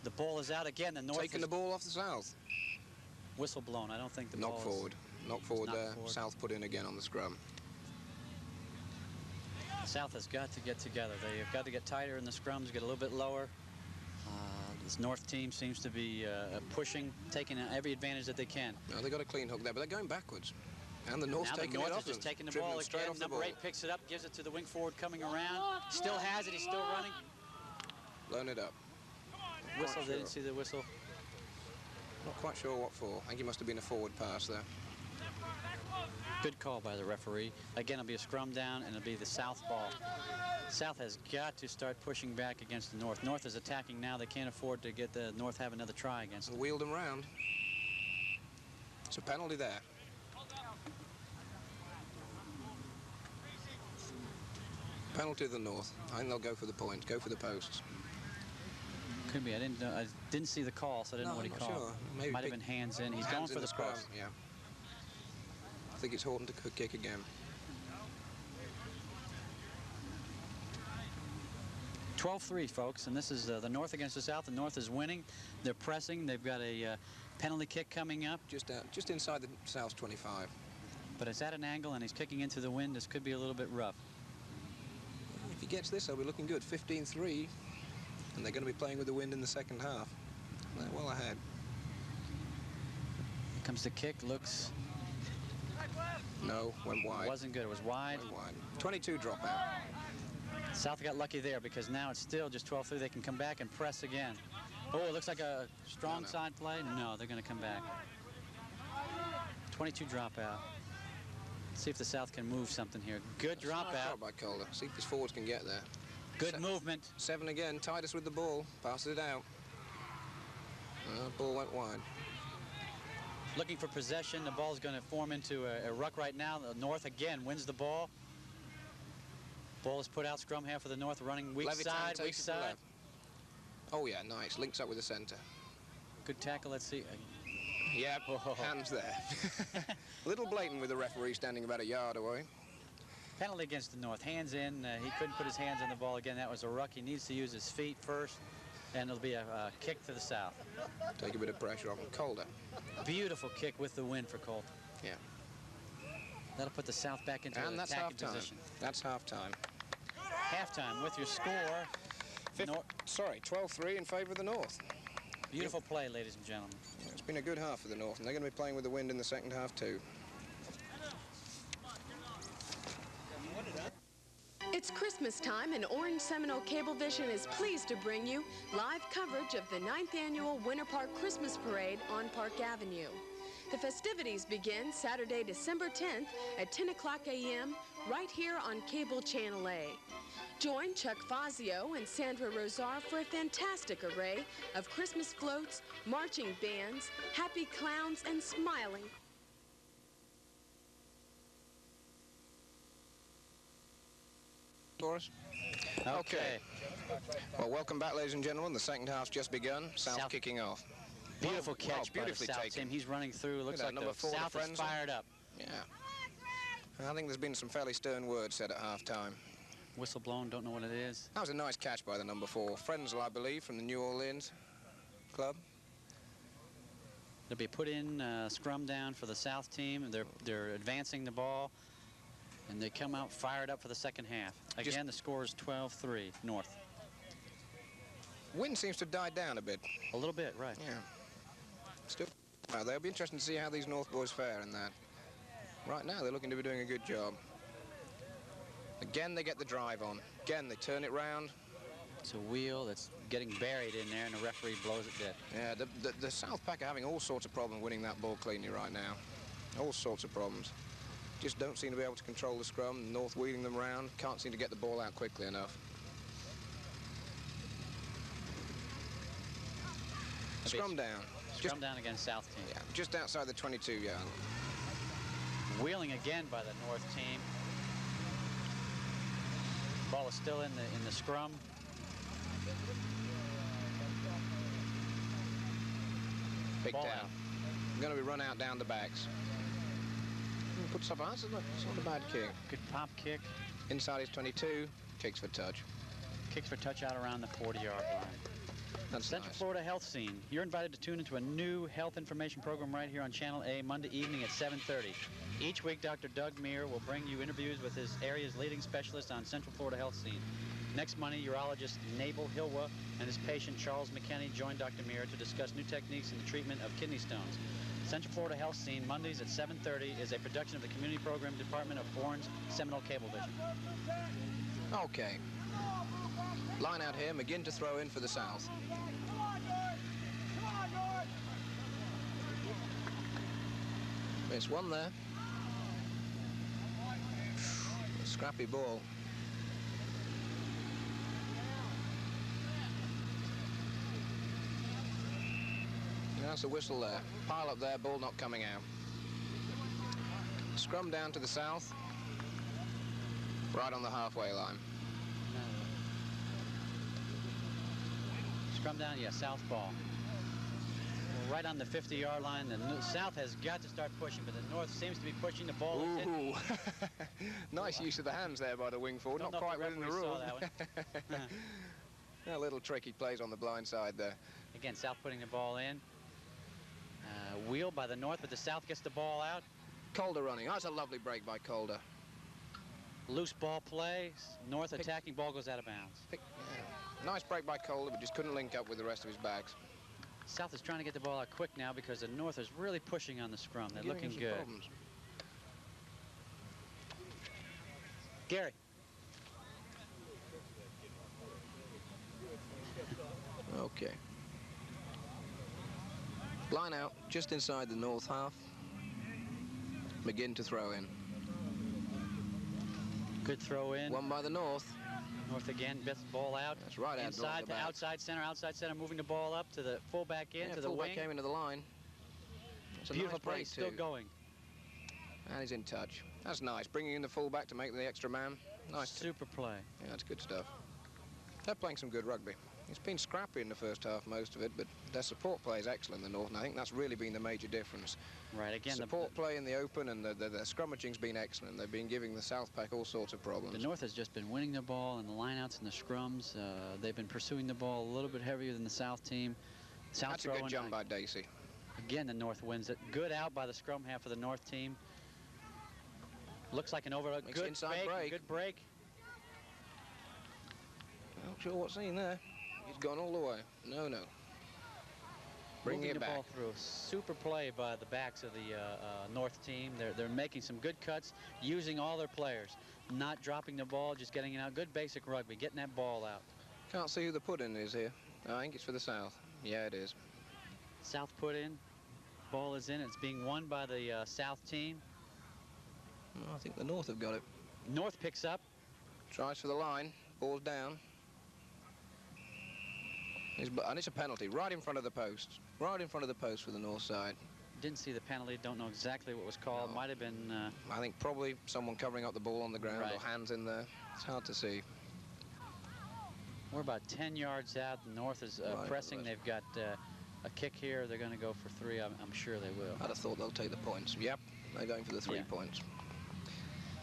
The ball is out again. The North taking the ball off the South. Whistle blown. I don't think the ball forward. Knock forward there. South put in again on the scrum. The South has got to get together. They've got to get tighter in the scrums, get a little bit lower. This North team seems to be pushing, taking every advantage that they can. No, they got a clean hook there, but they're going backwards. And the North's taking it off them. Just taking the ball straight again. off the Number 8 picks it up, gives it to the wing forward coming around. Still has it. He's still running. Blown it up. Whistle. Didn't see the whistle. Not quite sure what for. I think it must have been a forward pass there. Good call by the referee. Again, it'll be a scrum down, and it'll be the South ball. South has got to start pushing back against the North. North is attacking now. They can't afford to get the North have another try against them. Wheeled them round. It's a penalty there. Penalty to the North. I think they'll go for the point, go for the posts. Could be. I didn't see the call, so I didn't know what he called. Sure. Maybe might have been hands in. He's going for the post. Yeah. I think it's Horton to kick again. 12-3, folks, and this is the North against the South. The North is winning. They're pressing. They've got a penalty kick coming up. Just inside the South's 25. But it's at an angle, and he's kicking into the wind. This could be a little bit rough. If he gets this, they'll be looking good. 15-3, and they're going to be playing with the wind in the second half. They're well ahead. Here comes the kick. Looks. No, went wide. It wasn't good. It was wide. Went wide. 22 dropout. South got lucky there because now it's still just 12-3. They can come back and press again. Oh, it looks like a strong side play. No, they're going to come back. 22 dropout. See if the South can move something here. Good dropout. By Calder. See if his forwards can get there. Good movement. 7 again. Titus with the ball. Passes it out. Ball went wide. Looking for possession. The ball's going to form into a ruck right now. The North again wins the ball. Ball is put out. Scrum half for the North, running weak side, weak side. Oh yeah, nice. Links up with the centre. Good tackle. Let's see. Yeah, hands there. A little blatant with the referee standing about a yard away. Penalty against the North. Hands in. He couldn't put his hands on the ball again. That was a ruck. He needs to use his feet first, and it'll be a kick to the South. Take a bit of pressure off him. Calder. Beautiful kick with the wind for Colt. Yeah. That'll put the South back into an attacking position. That's half-time. Halftime with your score. 12-3 in favour of the North. Beautiful play, ladies and gentlemen. It's been a good half for the North, and they're going to be playing with the wind in the second half too. It's Christmas time, and Orange Seminole Cablevision is pleased to bring you live coverage of the 9th Annual Winter Park Christmas Parade on Park Avenue. The festivities begin Saturday, December 10th at 10 o'clock a.m. right here on Cable Channel A. Join Chuck Fazio and Sandra Rosar for a fantastic array of Christmas floats, marching bands, happy clowns, and smiling. For us? Okay. Well, welcome back, ladies and gentlemen. The second half's just begun. South kicking off. Beautiful catch by the South team. He's running through. Looks like the South is fired up. Yeah. I think there's been some fairly stern words said at half-time. Whistle blown, don't know what it is. That was a nice catch by the number 4. Frenzel, I believe, from the New Orleans club. They'll be put in scrum down for the South team. They're advancing the ball, and they come out fired up for the second half. Again, the score is 12-3 North. Wind seems to die down a bit. A little bit, right. Yeah. Still, well, they'll be interesting to see how these North boys fare in that. Right now, they're looking to be doing a good job. Again, they get the drive on. Again, they turn it round. It's a wheel that's getting buried in there, and the referee blows it dead. Yeah, the South Pack are having all sorts of problems winning that ball cleanly right now. All sorts of problems. Just don't seem to be able to control the scrum. North wheeling them round. Can't seem to get the ball out quickly enough. Scrum down. Scrum down against South team. Yeah, just outside the 22-yard. Wheeling again by the North team. Ball is still in the scrum. Big down. Going to be run out down the backs. Puts up on. It's not a bad kick. Good pop kick. Inside his 22. Kicks for touch. Kicks for touch out around the 40-yard line. That's Central nice. Florida Health Scene. You're invited to tune into a new health information program right here on Channel A Monday evening at 7:30. Each week, Dr. Doug Meir will bring you interviews with his area's leading specialists on Central Florida Health Scene. Next Monday, urologist Nabel Hilwa and his patient Charles McKenney joined Dr. Meir to discuss new techniques in the treatment of kidney stones. Central Florida Health Scene, Mondays at 7:30, is a production of the Community Program Department of Orange Seminole Cablevision. Okay. Line out here, McGinn to throw in for the South. There's one there. A scrappy ball. That's a whistle there. Pile up there, ball not coming out. Scrum down to the South. Right on the halfway line. Scrum down, yeah, South ball. Right on the 50-yard line. The South has got to start pushing, but the North seems to be pushing the ball. Ooh. Nice use of the hands there by the wing forward. Not quite within the rules. A little trick he plays on the blind side there. Again, South putting the ball in. Wheel by the North, but the South gets the ball out. Calder running. That's a lovely break by Calder. Loose ball play. North attacking, ball goes out of bounds. Nice break by Calder, but just couldn't link up with the rest of his backs. South is trying to get the ball out quick now because the North is really pushing on the scrum. They're looking good. Problems. Gary. Okay. Line out, just inside the North half. McGinn to throw in. Good throw in. One by the North. North again, best ball out. That's right. Inside to outside center, moving the ball up to the fullback to the fullback wing. Came into the line. It's a beautiful nice break play, still going. And he's in touch. That's nice. Bringing in the fullback to make the extra man. Nice. Super play. Yeah, that's good stuff. They're playing some good rugby. It's been scrappy in the first half, most of it, but their support play is excellent in the North, and I think that's really been the major difference. Right, again, support play in the open, and the scrummaging's been excellent. They've been giving the South Pack all sorts of problems. The North has just been winning the ball in the lineouts and the scrums. They've been pursuing the ball a little bit heavier than the South team. That's a good jump by Dacey. Again, the North wins it. Good out by the scrum half of the North team. Looks like an overload. Good inside break. Good break. Not sure what's in there. He's gone all the way. No. Bringing it back. The ball through. Super play by the backs of the North team. They're making some good cuts, using all their players. Not dropping the ball, just getting it out. Good basic rugby, getting that ball out. Can't see who the put-in is here. I think it's for the South. Yeah, it is. South put in. Ball is in. It's being won by the South team. I think the North have got it. North picks up. Tries for the line. Ball's down. And it's a penalty right in front of the post. Right in front of the post for the North side. Didn't see the penalty. Don't know exactly what was called. No. Might have been... I think probably someone covering up the ball on the ground, right. Or hands in there. It's hard to see. We're about 10 yards out. The North is pressing. Right. They've got a kick here. They're going to go for 3. I'm sure they will. I'd have thought they'll take the points. Yep, they're going for the 3 points.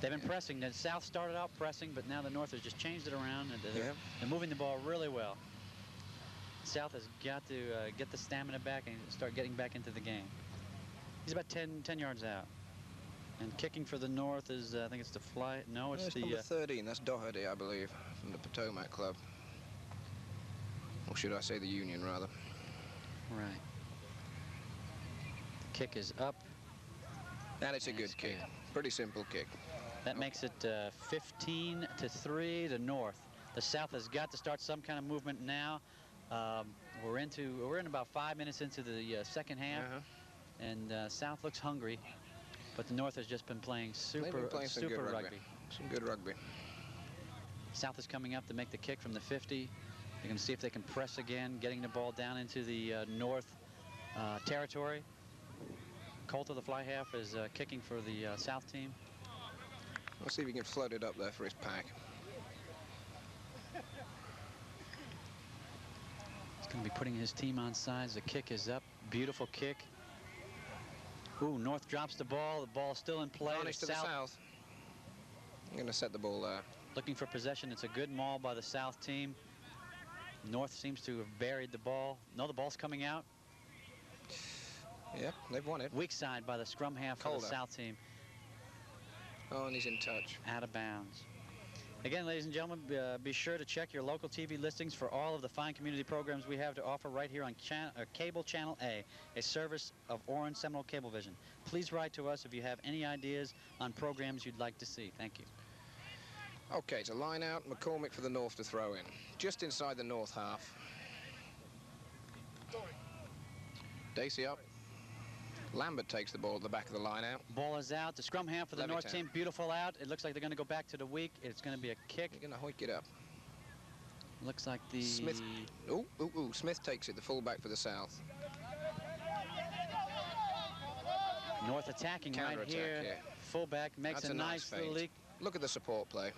They've been pressing. The South started out pressing, but now the North has just changed it around. And they're moving the ball really well. South has got to get the stamina back and start getting back into the game. He's about 10 yards out. And kicking for the North is, I think it's the fly. No, it's the... number 13. That's Doherty, I believe, from the Potomac Club. Or should I say the Union, rather. Right. The kick is up. And it's a good kick. Pretty simple kick. That makes it 15-3 to North. The South has got to start some kind of movement now. We're in about 5 minutes into the second half, and South looks hungry, but the North has just been playing super rugby. Some good rugby. South is coming up to make the kick from the 50. They're going to see if they can press again, getting the ball down into the North territory. Coulter, the fly half, is kicking for the South team. Let's see if he can float it up there for his pack. Going to be putting his team on sides. The kick is up. Beautiful kick. Ooh, North drops the ball. The ball's still in play. To the South. I'm going to set the ball there. Looking for possession. It's a good maul by the South team. North seems to have buried the ball. No, the ball's coming out. Yep, they've won it. Weak side by the scrum half of the South team. Oh, and he's in touch. Out of bounds. Again, ladies and gentlemen, be sure to check your local TV listings for all of the fine community programs we have to offer right here on Cable Channel A, a service of Orange Seminole Cablevision. Please write to us if you have any ideas on programs you'd like to see. Thank you. Okay, it's a line out. McCormick for the North to throw in. Just inside the North half. Dacey up. Lambert takes the ball at the back of the line out. Ball is out. The scrum half for the North team. Beautiful out. It looks like they're going to go back to the weak. It's going to be a kick. They're going to hoik it up. Looks like the... Smith. Ooh. Smith takes it, the fullback for the South. North attacking right here. Fullback makes a nice little leak. Look at the support play.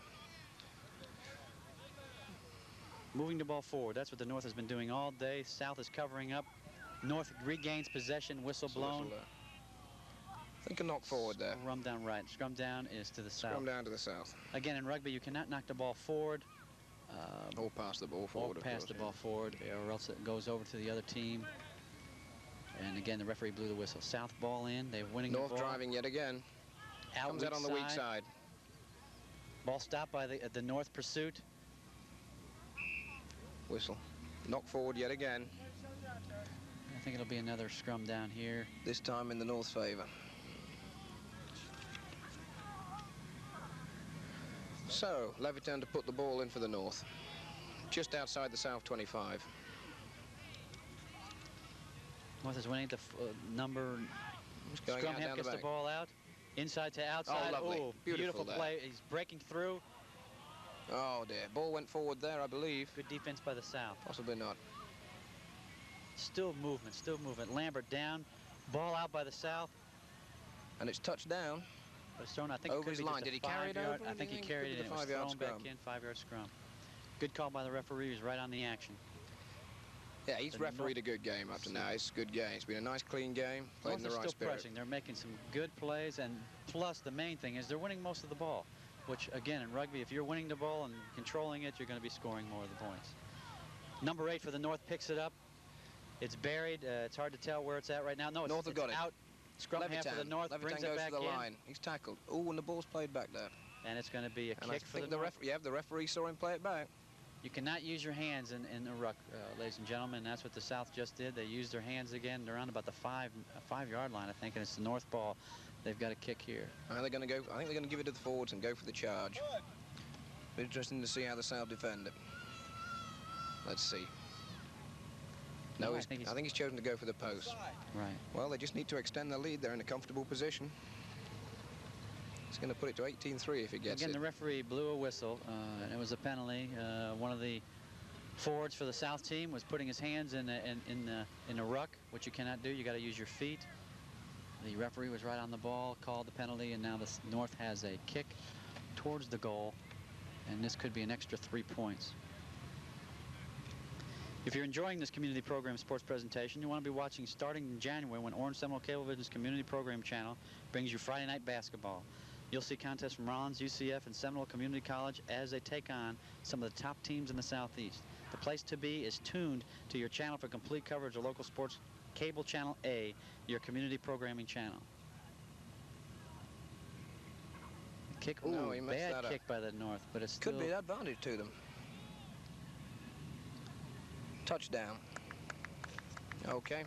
Moving the ball forward. That's what the North has been doing all day. South is covering up. North regains possession, whistle blown. I think a knock forward there. Scrum down right. Scrum down is to the south. Scrum down to the south. Again, in rugby, you cannot knock the ball forward. Or pass the ball forward. Or pass the ball forward, or else it goes over to the other team. And again, the referee blew the whistle. South ball in. They're winning the ball. North driving yet again. Comes out on the weak side. Ball stopped by the North pursuit. Whistle. Knock forward yet again. I think it'll be another scrum down here. This time in the North's favor. So, Levitan to put the ball in for the North. Just outside the South 25. North is winning the number. Scrum half gets the ball out. Inside to outside. Oh, lovely. Ooh, beautiful play. He's breaking through. Oh, dear. Ball went forward there, I believe. Good defense by the South. Possibly not. Still movement, still movement. Lambert down. Ball out by the South. And it's touched down. It's thrown, I think, over his line. Did he carry it over? I think he carried it in. It was thrown back in. 5-yard scrum. Good call by the referee. He was right on the action. Yeah, he's refereed a good game up to now. It's a good game. It's been a nice, clean game. Played in the right spirit. Pressing. They're making some good plays, and plus the main thing is they're winning most of the ball, which, again, in rugby, if you're winning the ball and controlling it, you're going to be scoring more of the points. Number 8 for the North picks it up. It's buried. It's hard to tell where it's at right now. No, North have got it. Out. Scrum half for the North. Brings it back goes to the in. line. He's tackled. Oh, and the ball's played back there. And it's going to be a kick for the North. Yeah, the referee saw him play it back. You cannot use your hands in a ruck, ladies and gentlemen. That's what the South just did. They used their hands again. They're on about the 5-yard line, I think, and it's the North ball. They've got a kick here. I think they're going to give it to the forwards and go for the charge. Be interesting to see how the South defend it. Let's see. No, I think he's chosen to go for the post. Right. Well, they just need to extend the lead. They're in a comfortable position. He's going to put it to 18-3 if he gets it. Again, the referee blew a whistle, and it was a penalty. One of the forwards for the South team was putting his hands in a ruck, which you cannot do. You got to use your feet. The referee was right on the ball, called the penalty, and now the North has a kick towards the goal, and this could be an extra 3 points. If you're enjoying this community program sports presentation, you want to be watching starting in January when Orange Seminole Cablevision's community program channel brings you Friday night basketball. You'll see contests from Rollins, UCF, and Seminole Community College as they take on some of the top teams in the Southeast. The place to be is tuned to your channel for complete coverage of local sports. Cable Channel A, your community programming channel. Kick, no, bad kick by the North, but it's still... Could be an advantage to them. Touchdown. Okay.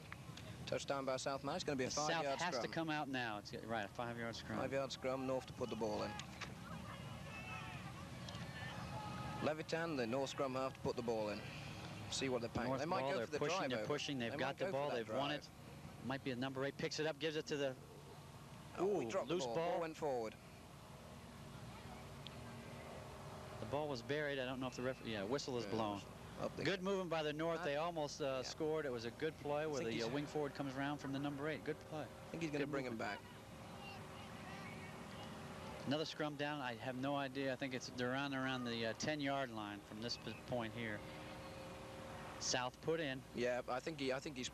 Touchdown by South Man. It's going to be a 5-yard scrum. South has to come out now. It's right, a 5-yard scrum. 5-yard scrum, North to put the ball in. Levitan, the North scrum half to put the ball in. See what they're paying. They might go for the drive. They're pushing. They've got the ball. They've won it. Might be a number 8. Picks it up, gives it to the... Ooh, he dropped loose the ball. Ball Went forward. The ball was buried. I don't know if the referee... Yeah, whistle is blown. Good movement by the North. They almost scored. It was a good play where the wing forward comes around from the number 8. Good play. I think he's going to bring him back. Another scrum down. I have no idea. I think they're around the 10-yard line from this point here. South put in. Yeah, I think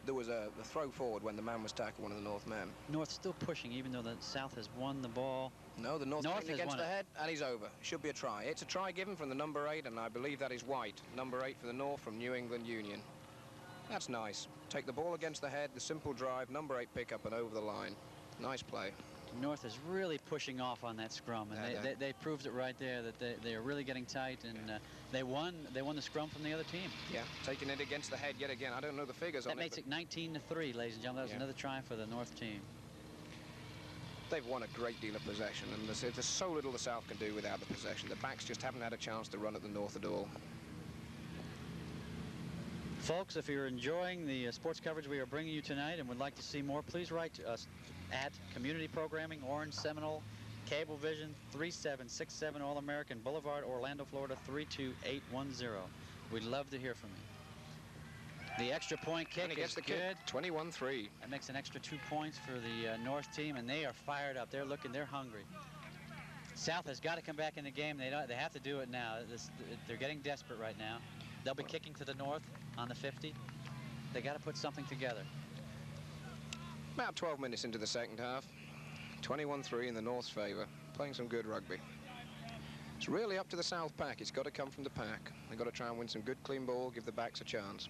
there was a throw forward when the man was tackled, one of the North men. North still pushing, even though the South has won the ball. No, the North against the head, and he's over. Should be a try. It's a try given from the number 8, and I believe that is White. Number 8 for the North from New England Union. That's nice. Take the ball against the head, the simple drive, number 8 pick up and over the line. Nice play. North is really pushing off on that scrum, and they proved it right there that they are really getting tight, and they won the scrum from the other team. Yeah, taking it against the head yet again. I don't know the figures on it. That makes it 19-3, ladies and gentlemen. That was another try for the North team. They've won a great deal of possession, and there's so little the South can do without the possession. The backs just haven't had a chance to run at the North at all. Folks, if you're enjoying the sports coverage we are bringing you tonight and would like to see more, please write to us at Community Programming, Orange Seminole, Cablevision, 3767 All-American Boulevard, Orlando, Florida, 32810. We'd love to hear from you. The extra point kick is good. 21-3. That makes an extra 2 points for the North team, and they are fired up. They're hungry. South has got to come back in the game. They have to do it now. They're getting desperate right now. They'll be kicking to the North on the 50. They got to put something together. About 12 minutes into the second half. 21-3 in the North's favour. Playing some good rugby. It's really up to the South pack. It's got to come from the pack. They've got to try and win some good clean ball, give the backs a chance.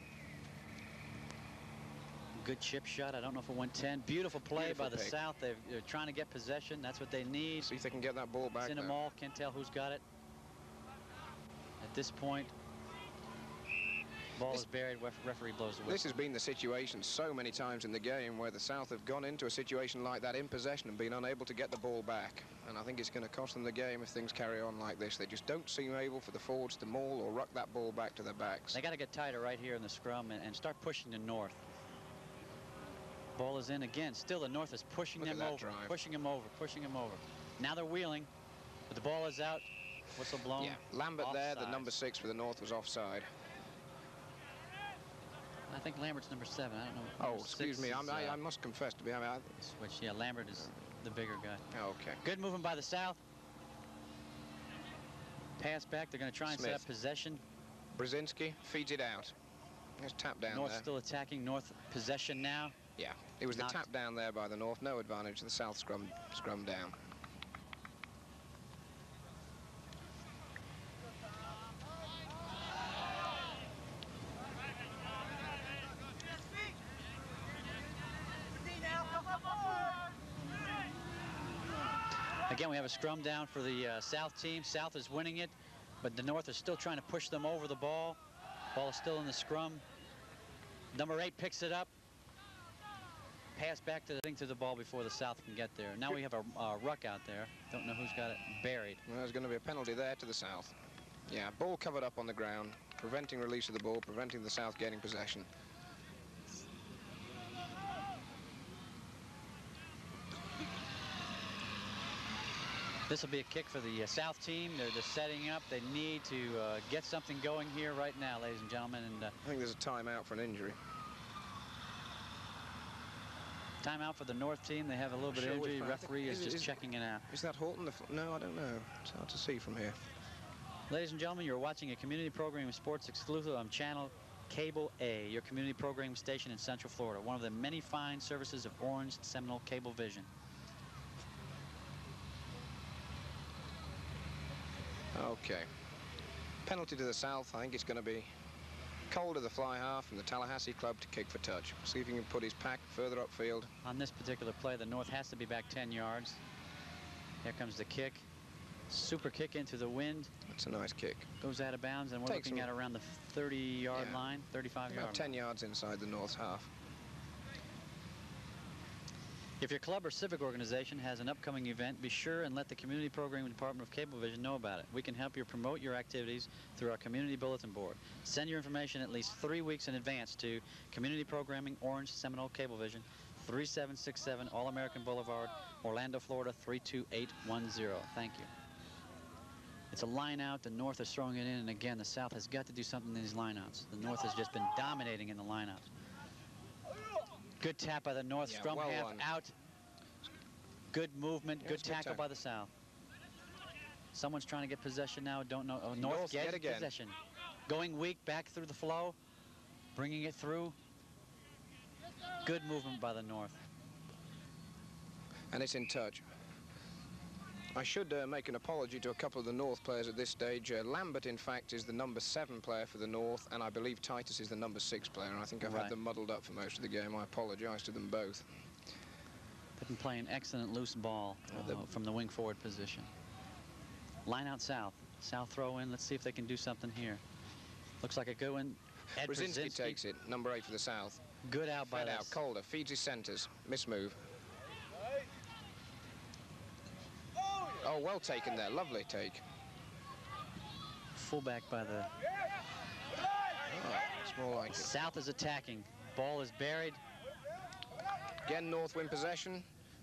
Good chip shot. I don't know if it went 10. Beautiful play by the South. They're trying to get possession. That's what they need. See if they can get that ball back. It's in them all. Can't tell who's got it. At this point, ball is buried. Referee blows the whistle. This has been the situation so many times in the game where the South have gone into a situation like that in possession and been unable to get the ball back. And I think it's going to cost them the game if things carry on like this. They just don't seem able for the forwards to maul or ruck that ball back to their backs. They got to get tighter right here in the scrum and start pushing the North. Ball is in again. Still the North is pushing them over, pushing them over, pushing them over. Now they're wheeling, but the ball is out. Whistle blown. Yeah, Lambert there, the number 6 for the North, was offside. I think Lambert's number 7. I don't know. Oh, excuse me. I must confess to be. Switch. Yeah, Lambert is the bigger guy. Oh, okay. Good movement by the South. Pass back. They're going to try and set up possession. Brzezinski feeds it out. There's tap down North there. Still attacking. North possession now. Yeah, it was the tap down there by the North. No advantage to the South scrum down. Again, we have a scrum down for the South team. South is winning it, but the North is still trying to push them over the ball. Ball is still in the scrum. Number 8 picks it up. Pass back to the ball before the South can get there. Now we have a ruck out there. Don't know who's got it buried. Well, there's going to be a penalty there to the South. Yeah, ball covered up on the ground, preventing release of the ball, preventing the South getting possession. This will be a kick for the South team. They're just setting up. They need to get something going here right now, ladies and gentlemen. And I think there's a timeout for an injury. Timeout for the North team. They have a little bit of injury. Referee is just checking it out. Is that Horton? No, I don't know. It's hard to see from here. Ladies and gentlemen, you're watching a community programming sports exclusive on channel Cable A, your community programming station in Central Florida. One of the many fine services of Orange Seminole Cablevision. Okay. Penalty to the South. I think it's going to be Cole to the fly half from the Tallahassee club to kick for touch. See if he can put his pack further upfield. On this particular play, the North has to be back 10 yards. Here comes the kick. Super kick into the wind. That's a nice kick. Goes out of bounds, and we're looking at around the 30-yard line, 35-yard line. 10 yards inside the North's half. If your club or civic organization has an upcoming event, be sure and let the Community Programming Department of Cablevision know about it. We can help you promote your activities through our community bulletin board. Send your information at least 3 weeks in advance to Community Programming, Orange Seminole Cablevision, 3767 All-American Boulevard, Orlando, Florida, 32810. Thank you. It's a line out. The North is throwing it in, and again, the South has got to do something in these lineouts. The North has just been dominating in the lineouts. Good tap by the North, scrum half out. Good movement, good tackle by the South. Someone's trying to get possession now, don't know. Oh, North gets possession. Going weak, back through the flow, bringing it through. Good movement by the North. And it's in touch. I should make an apology to a couple of the North players at this stage. Lambert, in fact, is the number 7 player for the North, and I believe Titus is the number 6 player. And I think I've had them muddled up for most of the game. I apologise to them both. But Been playing excellent loose ball from the wing forward position. Line out south. South throw in. Let's see if they can do something here. Looks like a good one. Brzezinski takes it. Number 8 for the South. Good out by Fed this. out. Calder feeds his centres. Mismove. Oh, well taken there. Lovely take. Fullback by the... Oh, it's more like it. South is attacking. Ball is buried. Again, North win possession.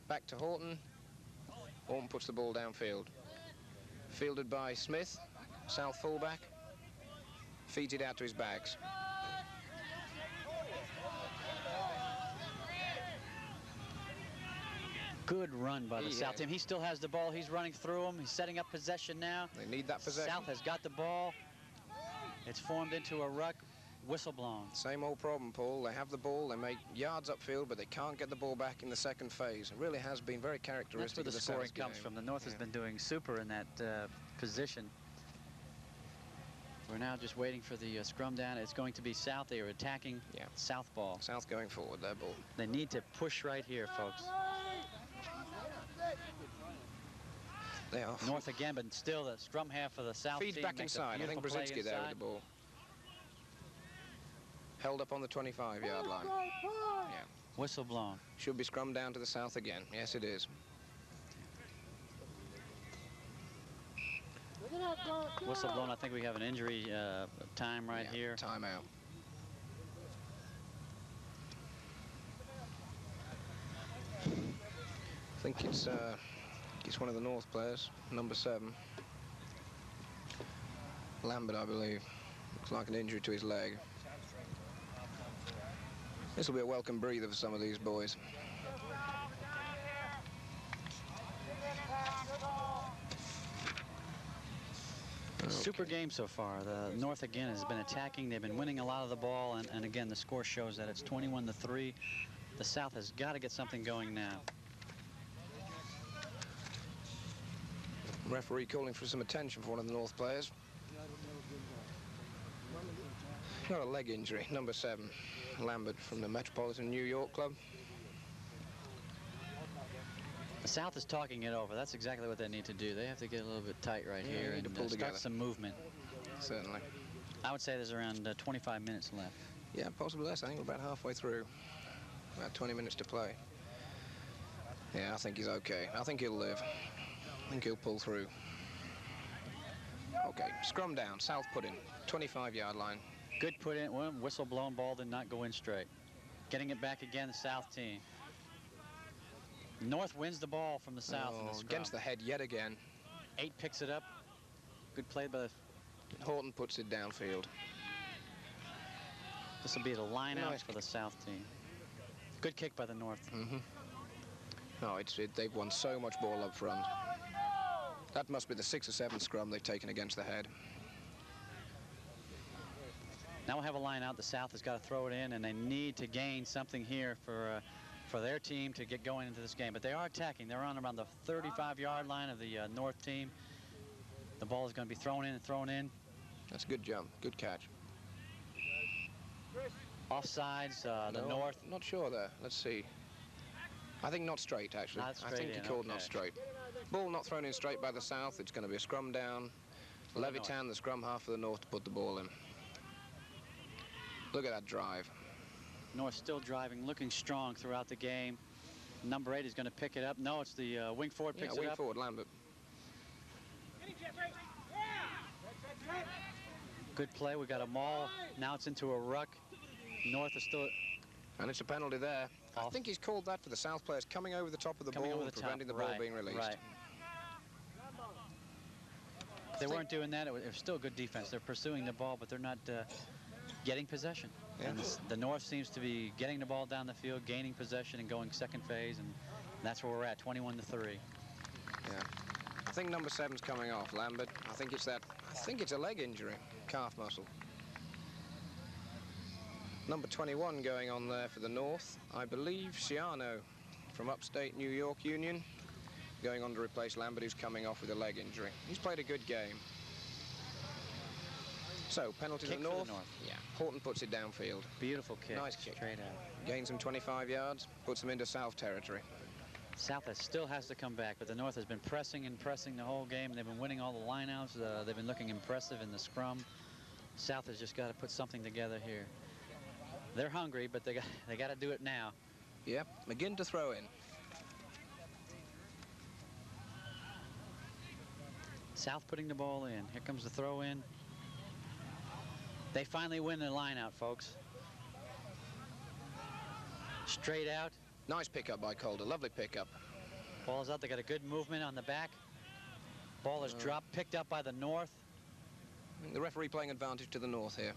Back to Horton. Horton puts the ball downfield. Fielded by Smith. South fullback. Feeds it out to his backs. Good run by the South team. He still has the ball. He's running through them. He's setting up possession now. They need that possession. South has got the ball. It's formed into a ruck. Whistle blown. Same old problem, Paul. They have the ball. They make yards upfield, but they can't get the ball back in the second phase. It really has been very characteristic. That's where the scoring comes from. The North has been doing super in that position. We're now just waiting for the scrum down. It's going to be South. They are attacking South ball. South going forward, their ball. They need to push right here, folks. They are. North again, but still the scrum half of the South Feeds team back makes inside. I think Brzezinski there with the ball. Held up on the 25-yard line. Yeah. Whistle blown. Should be scrummed down to the South again. Yes, it is. Whistle blown. I think we have an injury time right here. Timeout. I think it's one of the North players, number 7. Lambert, I believe. Looks like an injury to his leg. This will be a welcome breather for some of these boys. Okay. Super game so far. The North again has been attacking. They've been winning a lot of the ball, and again the score shows that it's 21-3. The South has got to get something going now. Referee calling for some attention for one of the North players. Got a leg injury, number 7, Lambert from the Metropolitan New York club. The South is talking it over. That's exactly what they need to do. They have to get a little bit tight right here and pull start together. some movement. Certainly. I would say there's around 25 minutes left. Yeah, possibly less. I think we're about halfway through. About 20 minutes to play. Yeah, I think he's okay. I think he'll live. I think he'll pull through. Okay, scrum down, South put in, 25-yard line. Good put in, well, whistle blown, ball did not go in straight. Getting it back again, the South team. North wins the ball from the South in the scrum. Against the head yet again. 8 picks it up. Good play by the... Horton puts it downfield. This will be the line out for the South team. Good kick by the North. No, they've won so much ball up front. That must be the 6 or 7 scrum they've taken against the head. Now we'll have a line out. The South has got to throw it in, and they need to gain something here for their team to get going into this game. But they are attacking. They're on around the 35-yard line of the North team. The ball is going to be thrown in and thrown in. That's a good jump. Good catch. Offsides, the North. Not sure there. Let's see. I think not straight, actually. Not straight I think he called not straight. Ball not thrown in straight by the South. It's going to be a scrum down. Levitan, the scrum half of the North, to put the ball in. Look at that drive. North still driving, looking strong throughout the game. Number 8 is going to pick it up. No, it's the wing forward picks it up. Wing forward, Lambert. Good play. We got a maul. Now it's into a ruck. North is still... And it's a penalty there. I think he's called that for the South players coming over the top of the ball and preventing the ball being released. Right. If they weren't doing that, it was still good defense. They're pursuing the ball, but they're not getting possession. Yeah. And the North seems to be getting the ball down the field, gaining possession, and going second phase, and that's where we're at, 21-3. Yeah. I think number 7's coming off, Lambert. I think it's a leg injury, calf muscle. Number 21 going on there for the North. I believe Ciano from upstate New York Union going on to replace Lambert, who's coming off with a leg injury. He's played a good game. So, penalty to the North. Yeah. Horton puts it downfield. Beautiful kick. Nice kick. Straight out. Gains him 25 yards, puts him into South territory. South still has to come back, but the North has been pressing and pressing the whole game. They've been winning all the lineouts. They've been looking impressive in the scrum. South has just got to put something together here. They're hungry, but they got to do it now. Yep, McGinn to throw in. South putting the ball in. Here comes the throw in. They finally win the lineout, folks. Straight out. Nice pickup by Calder. Lovely pickup. Ball is out. They got a good movement on the back. Ball is dropped, picked up by the North. The referee playing advantage to the North here.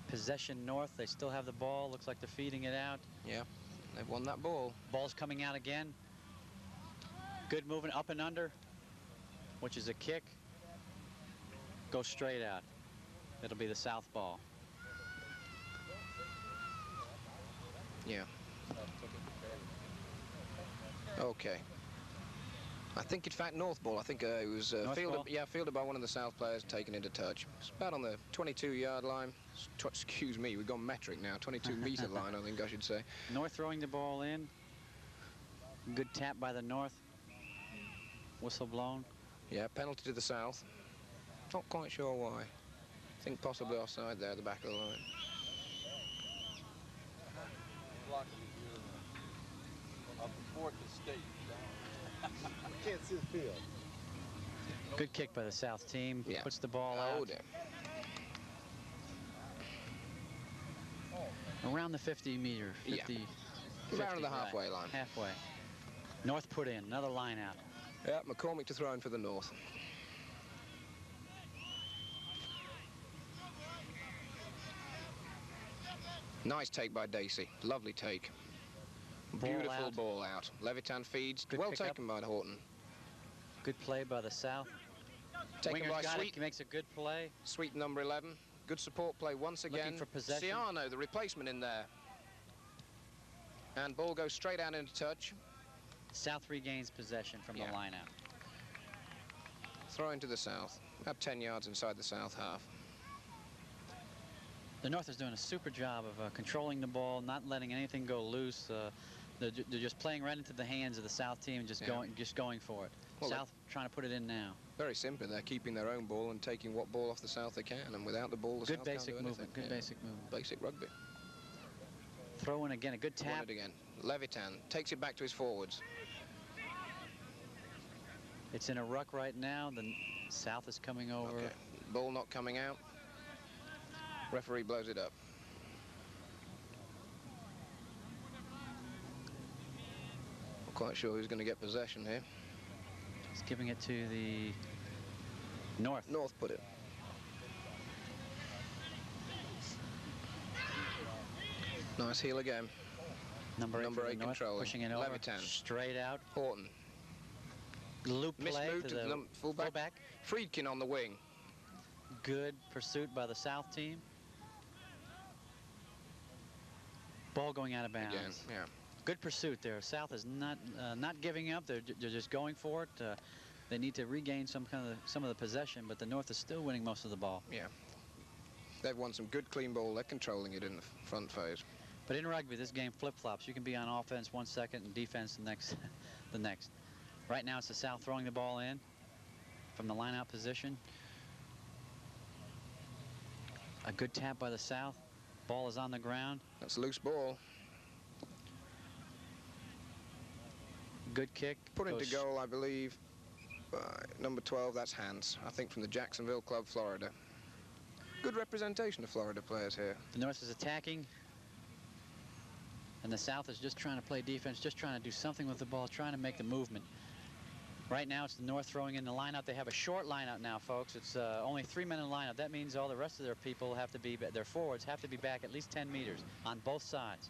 Possession North. They still have the ball. Looks like they're feeding it out. Yeah, they've won that ball. Ball's coming out again. Good movement up and under, which is a kick. Goes straight out. It'll be the South ball. Yeah. Okay. I think, in fact, North ball. I think it was fielded by one of the South players, taken into touch. It's about on the 22-yard line. Excuse me, we've gone metric now. 22-meter line, I think I should say. North throwing the ball in. Good tap by the North. Whistle blown. Yeah, penalty to the South. Not quite sure why. I think possibly offside there at the back of the line. Can't see the field. Good kick by the South team. Yeah. Puts the ball Oh, out. dear. Around the 50-meter. 50, Around the right. halfway line. Halfway. North put in. Another line out. Yeah, McCormick to throw in for the North. Nice take by Dacey. Lovely take. Beautiful ball out. Levitan feeds. Well taken by Horton. Good play by the South. Taken by Sweet. He makes a good play. Sweet number 11. Good support play once again. Looking for possession. Ciano, the replacement in there. And ball goes straight out into touch. South regains possession from the lineout. Throw into the South. About 10 yards inside the South half. The North is doing a super job of controlling the ball, not letting anything go loose. They're just playing right into the hands of the South team and just going for it. Well, South trying to put it in now. Very simply, they're keeping their own ball and taking what ball off the South they can, and without the ball, the Good South basic can't do movement. anything. Good basic movement. Basic rugby. Throw in again. A good tap. Won it again. Levitan takes it back to his forwards. It's in a ruck right now. The South is coming over. Okay. Ball not coming out. Referee blows it up. Not quite sure who's going to get possession here. He's giving it to the North. North put it. Nice heel again. Number 8 controlling. Pushing it over. Levitan. Straight out. Horton. Loop play Mismove to to the fullback. Friedkin on the wing. Good pursuit by the South team. Ball going out of bounds. Again, yeah. Good pursuit there. South is not giving up. They're just going for it. They need to regain some of the possession, but the North is still winning most of the ball. Yeah. They've won some good clean ball. They're controlling it in the front phase. But in rugby, this game flip-flops. You can be on offense 1 second and defense the next. Right now, it's the South throwing the ball in from the line-out position. A good tap by the South. Ball is on the ground. That's a loose ball. Good kick. Put into goal, I believe, by number 12. That's Hans, I think, from the Jacksonville Club, Florida. Good representation of Florida players here. The North is attacking. And the South is just trying to play defense, just trying to do something with the ball, trying to make the movement. Right now, it's the North throwing in the lineout. They have a short lineout now, folks. It's only 3 men in lineout. That means all the rest of their people have to be, their forwards have to be back at least 10 meters on both sides.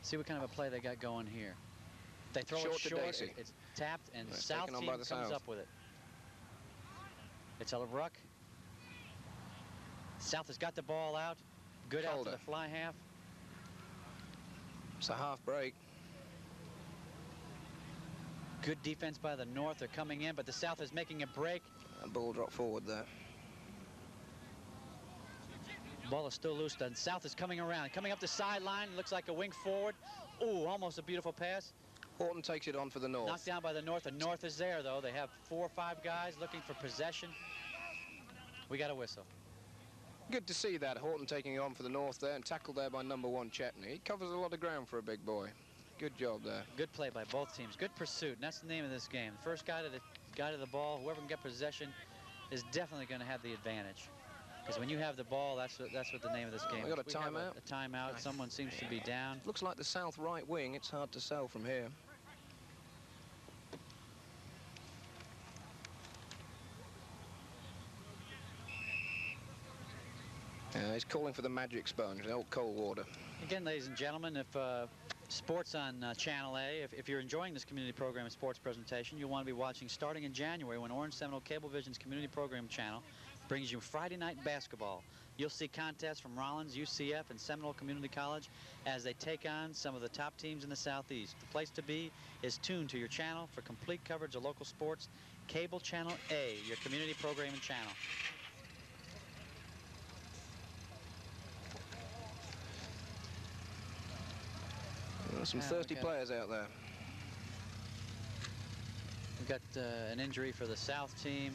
See what kind of a play they got going here. They throw it short, it's tapped, and South team comes up with it. It's a ruck. South has got the ball out. Good out to the fly half. It's a half break. Good defense by the North. They're coming in, but the South is making a break. And ball dropped forward there. Ball is still loose. The South is coming around, coming up the sideline. Looks like a wing forward. Ooh, almost a beautiful pass. Horton takes it on for the North. Knocked down by the North. The North is there, though. They have 4 or 5 guys looking for possession. We got a whistle. Good to see that. Horton taking it on for the North there and tackled there by number 1 Chetney. He covers a lot of ground for a big boy. Good job there. Good play by both teams. Good pursuit. And that's the name of this game. The first guy to the ball, whoever can get possession, is definitely going to have the advantage. Because when you have the ball, that's what the name of this game is. We got a timeout. A timeout. Someone seems to be down. Looks like the south right wing. It's hard to tell from here. He's calling for the magic sponge, the old cold water. Again, ladies and gentlemen, if sports on Channel A, if you're enjoying this community program and sports presentation, you'll want to be watching starting in January when Orange Seminole Cablevision's community program channel brings you Friday night basketball. You'll see contests from Rollins, UCF, and Seminole Community College as they take on some of the top teams in the Southeast. The place to be is tuned to your channel for complete coverage of local sports. Cable Channel A, your community programming channel. Some thirsty players out there. We've got an injury for the South team.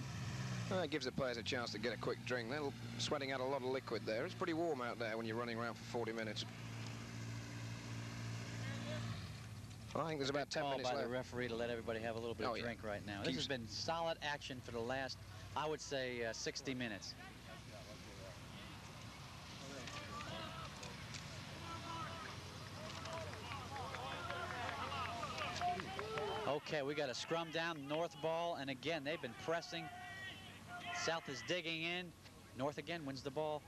Well, that gives the players a chance to get a quick drink. They're sweating out a lot of liquid there. It's pretty warm out there when you're running around for 40 minutes. I think there's about 10 minutes left. By the referee to let everybody have a little bit of drink right now. This has been solid action for the last, I would say, 60 minutes. Okay, we got a scrum down, North ball, and again, they've been pressing. South is digging in. North again wins the ball.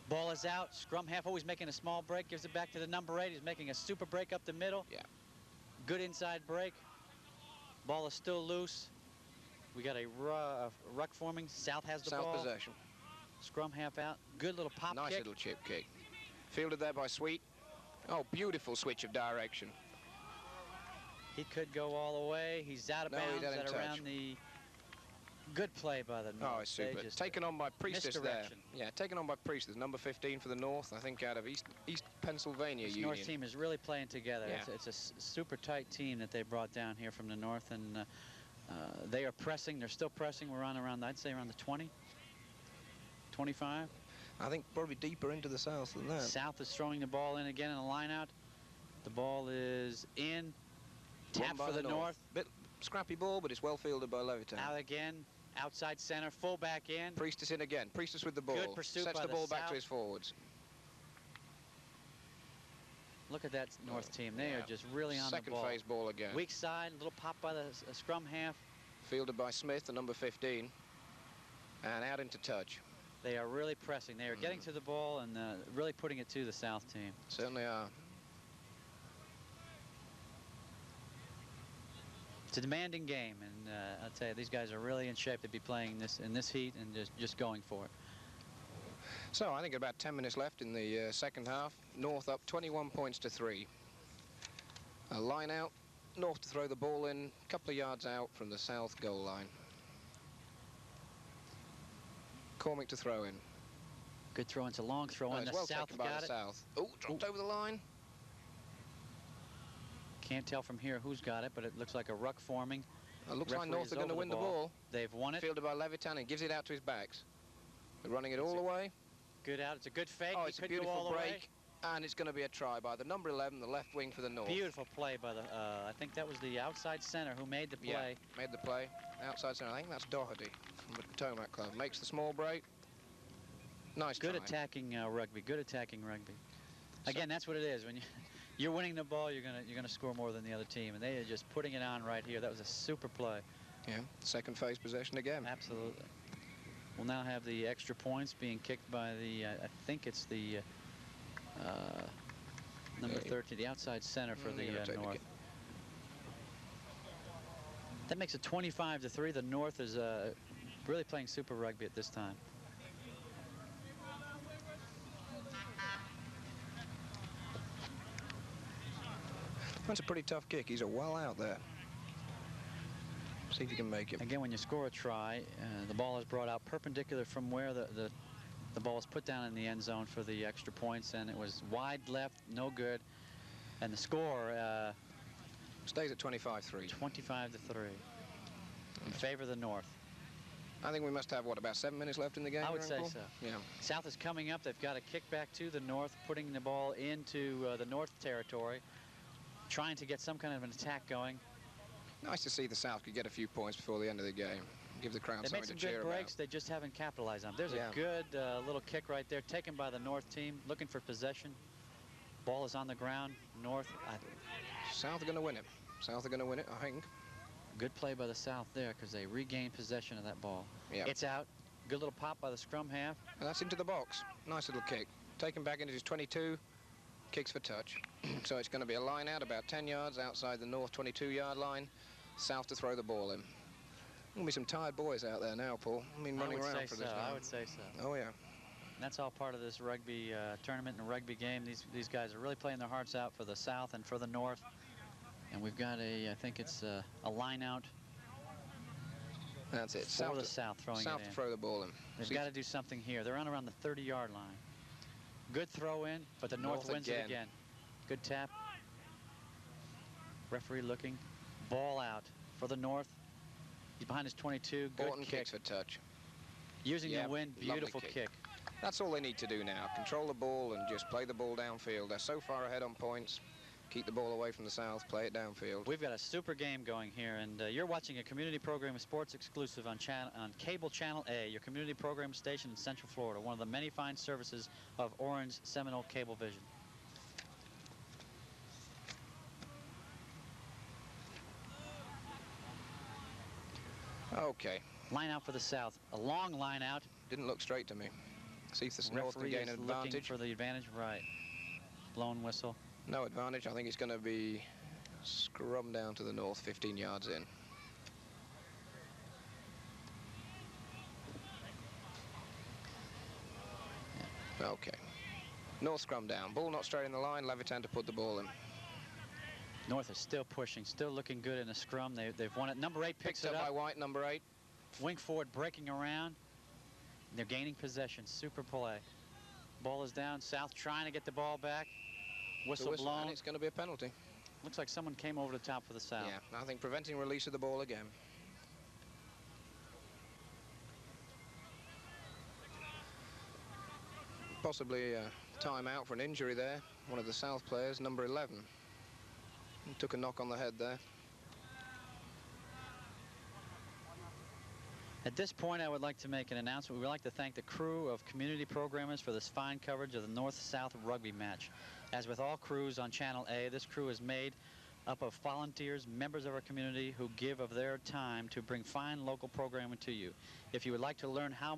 Ball is out. Scrum half always making a small break, gives it back to the number 8. He's making a super break up the middle. Yeah. Good inside break. Ball is still loose. We got a ruck forming. South has the ball. South possession. Scrum half out. Good little pop kick. Nice little chip kick. Fielded there by Sweet. Oh, beautiful switch of direction. He could go all the way. He's out of bounds at around the... Good play by the North. Oh, it's super. Taken on by Priestess there. Yeah, taken on by Priestess, number 15 for the North, I think out of East Pennsylvania Union. This North team is really playing together. Yeah. It's a super tight team that they brought down here from the North, and they are pressing. They're still pressing. We're on around, I'd say, around the 20, 25. I think probably deeper into the South than that. South is throwing the ball in again in a line out. The ball is in. Tap for the North. Bit scrappy ball, but it's well fielded by Levitan. Out again. Outside center, full back in. Priestess in again. Priestess with the ball. Good pursuit Sets by the ball back South. to his forwards. Look at that North team. They are just really on the ball. Second phase ball again. Weak side, little pop by the scrum half. Fielded by Smith, the number 15. And out into touch. They are really pressing. They are getting to the ball and really putting it to the South team. Certainly are. It's a demanding game, and I'll tell you, these guys are really in shape to be playing this in this heat and just going for it. So I think about 10 minutes left in the second half. North up 21 points to 3. A line out. North to throw the ball in, a couple of yards out from the South goal line. Cormick to throw in. Good throw. It's a long throw in. It's The well South taken by got the it. South. Oh, dropped over the line. Can't tell from here who's got it, but it looks like a ruck forming. It looks like North are going to win the ball. They've won it. Fielded by Levitan and gives it out to his backs. They're running it all the way. Good out. It's a good fake. Oh, it's a beautiful break. And it's going to be a try by the number 11, the left wing for the North. Beautiful play by the, I think that was the outside center who made the play. Yeah, made the play. Outside center. I think that's Doherty from the Potomac Club. Makes the small break. Nice Good try. attacking rugby. Good attacking rugby. Again, that's what it is. When you're winning the ball, you're gonna score more than the other team, and they are just putting it on right here. That was a super play. Yeah, second phase possession again. Absolutely. We'll now have the extra points being kicked by the, I think it's the number 13, the outside center for the North. That makes it 25-3. The North is really playing super rugby at this time. That's a pretty tough kick. He's a well out there. See if you can make him. Again, when you score a try, the ball is brought out perpendicular from where the ball was put down in the end zone for the extra points, and it was wide left, no good. And the score Stays at 25-3. 25-3 in favor of the North. I think we must have, what, about 7 minutes left in the game? I would say so. Yeah. South is coming up. They've got a kick back to the North, putting the ball into the North territory, trying to get some kind of an attack going. Nice to see the South could get a few points before the end of the game. Give the crowd something to cheer about. They made some good breaks. They just haven't capitalized on them. There's a good little kick right there, taken by the North team, looking for possession. Ball is on the ground. North. South are going to win it. South are going to win it, I think. Good play by the South there because they regained possession of that ball. Yeah. It's out. Good little pop by the scrum half. And that's into the box. Nice little kick. Taken back into his 22. Kicks for touch. So it's going to be a line out about 10 yards outside the North 22-yard line. South to throw the ball in. There'll be some tired boys out there now, Paul. I mean, running around for this now. I would say so. Oh, yeah. And that's all part of this rugby tournament and rugby game. These guys are really playing their hearts out for the South and for the North. And we've got I think it's a line out. That's it. For the South throwing it in. South to throw the ball in. They've got to do something here. They're on around the 30-yard line. Good throw in, but the North wins it again. Good tap. Referee looking. Ball out for the North. He's behind his 22. Good Orton kick. kicks for touch. Using the wind. Beautiful kick. That's all they need to do now. Control the ball and just play the ball downfield. They're so far ahead on points. Keep the ball away from the South. Play it downfield. We've got a super game going here, and you're watching a community program of sports exclusive on cable channel A, your community program station in Central Florida, one of the many fine services of Orange Seminole Cablevision. Okay. Line out for the South. A long line out. Didn't look straight to me. See if the North can gain an advantage. Looking for the advantage. Right. Blown whistle. No advantage. I think it's going to be scrum down to the North, 15 yards in. Okay. North scrum down. Ball not straight in the line. Levitan to put the ball in. North is still pushing, still looking good in the scrum. They've won it. Number 8 picks it up. By White, number 8. Wing forward breaking around. They're gaining possession. Super play. Ball is down. South trying to get the ball back. Whistle blown. And it's going to be a penalty. Looks like someone came over the top for the South. Yeah, I think preventing release of the ball again. Possibly a timeout for an injury there. One of the South players, number 11. He took a knock on the head there. At this point, I would like to make an announcement. We would like to thank the crew of community programmers for this fine coverage of the North-South rugby match. As with all crews on Channel A, this crew is made up of volunteers, members of our community who give of their time to bring fine local programming to you. If you would like to learn how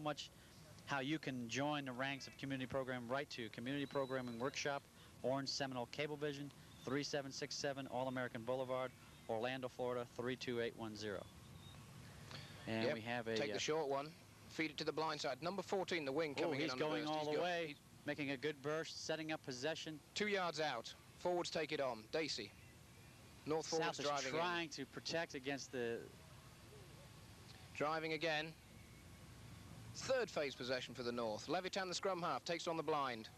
you can join the ranks of community program, write to Community Programming Workshop, Orange Seminole Cablevision, 3767 All-American Boulevard, Orlando, Florida, 32810. And we have take the short one, feed it to the blind side. Number 14, the wing coming in. He's going all the way, making a good burst, setting up possession. 2 yards out. Forwards take it on. Dacey. North forwards South is trying to protect against the... Driving again. Third phase possession for the North. Levitan, the scrum half, takes on the blind.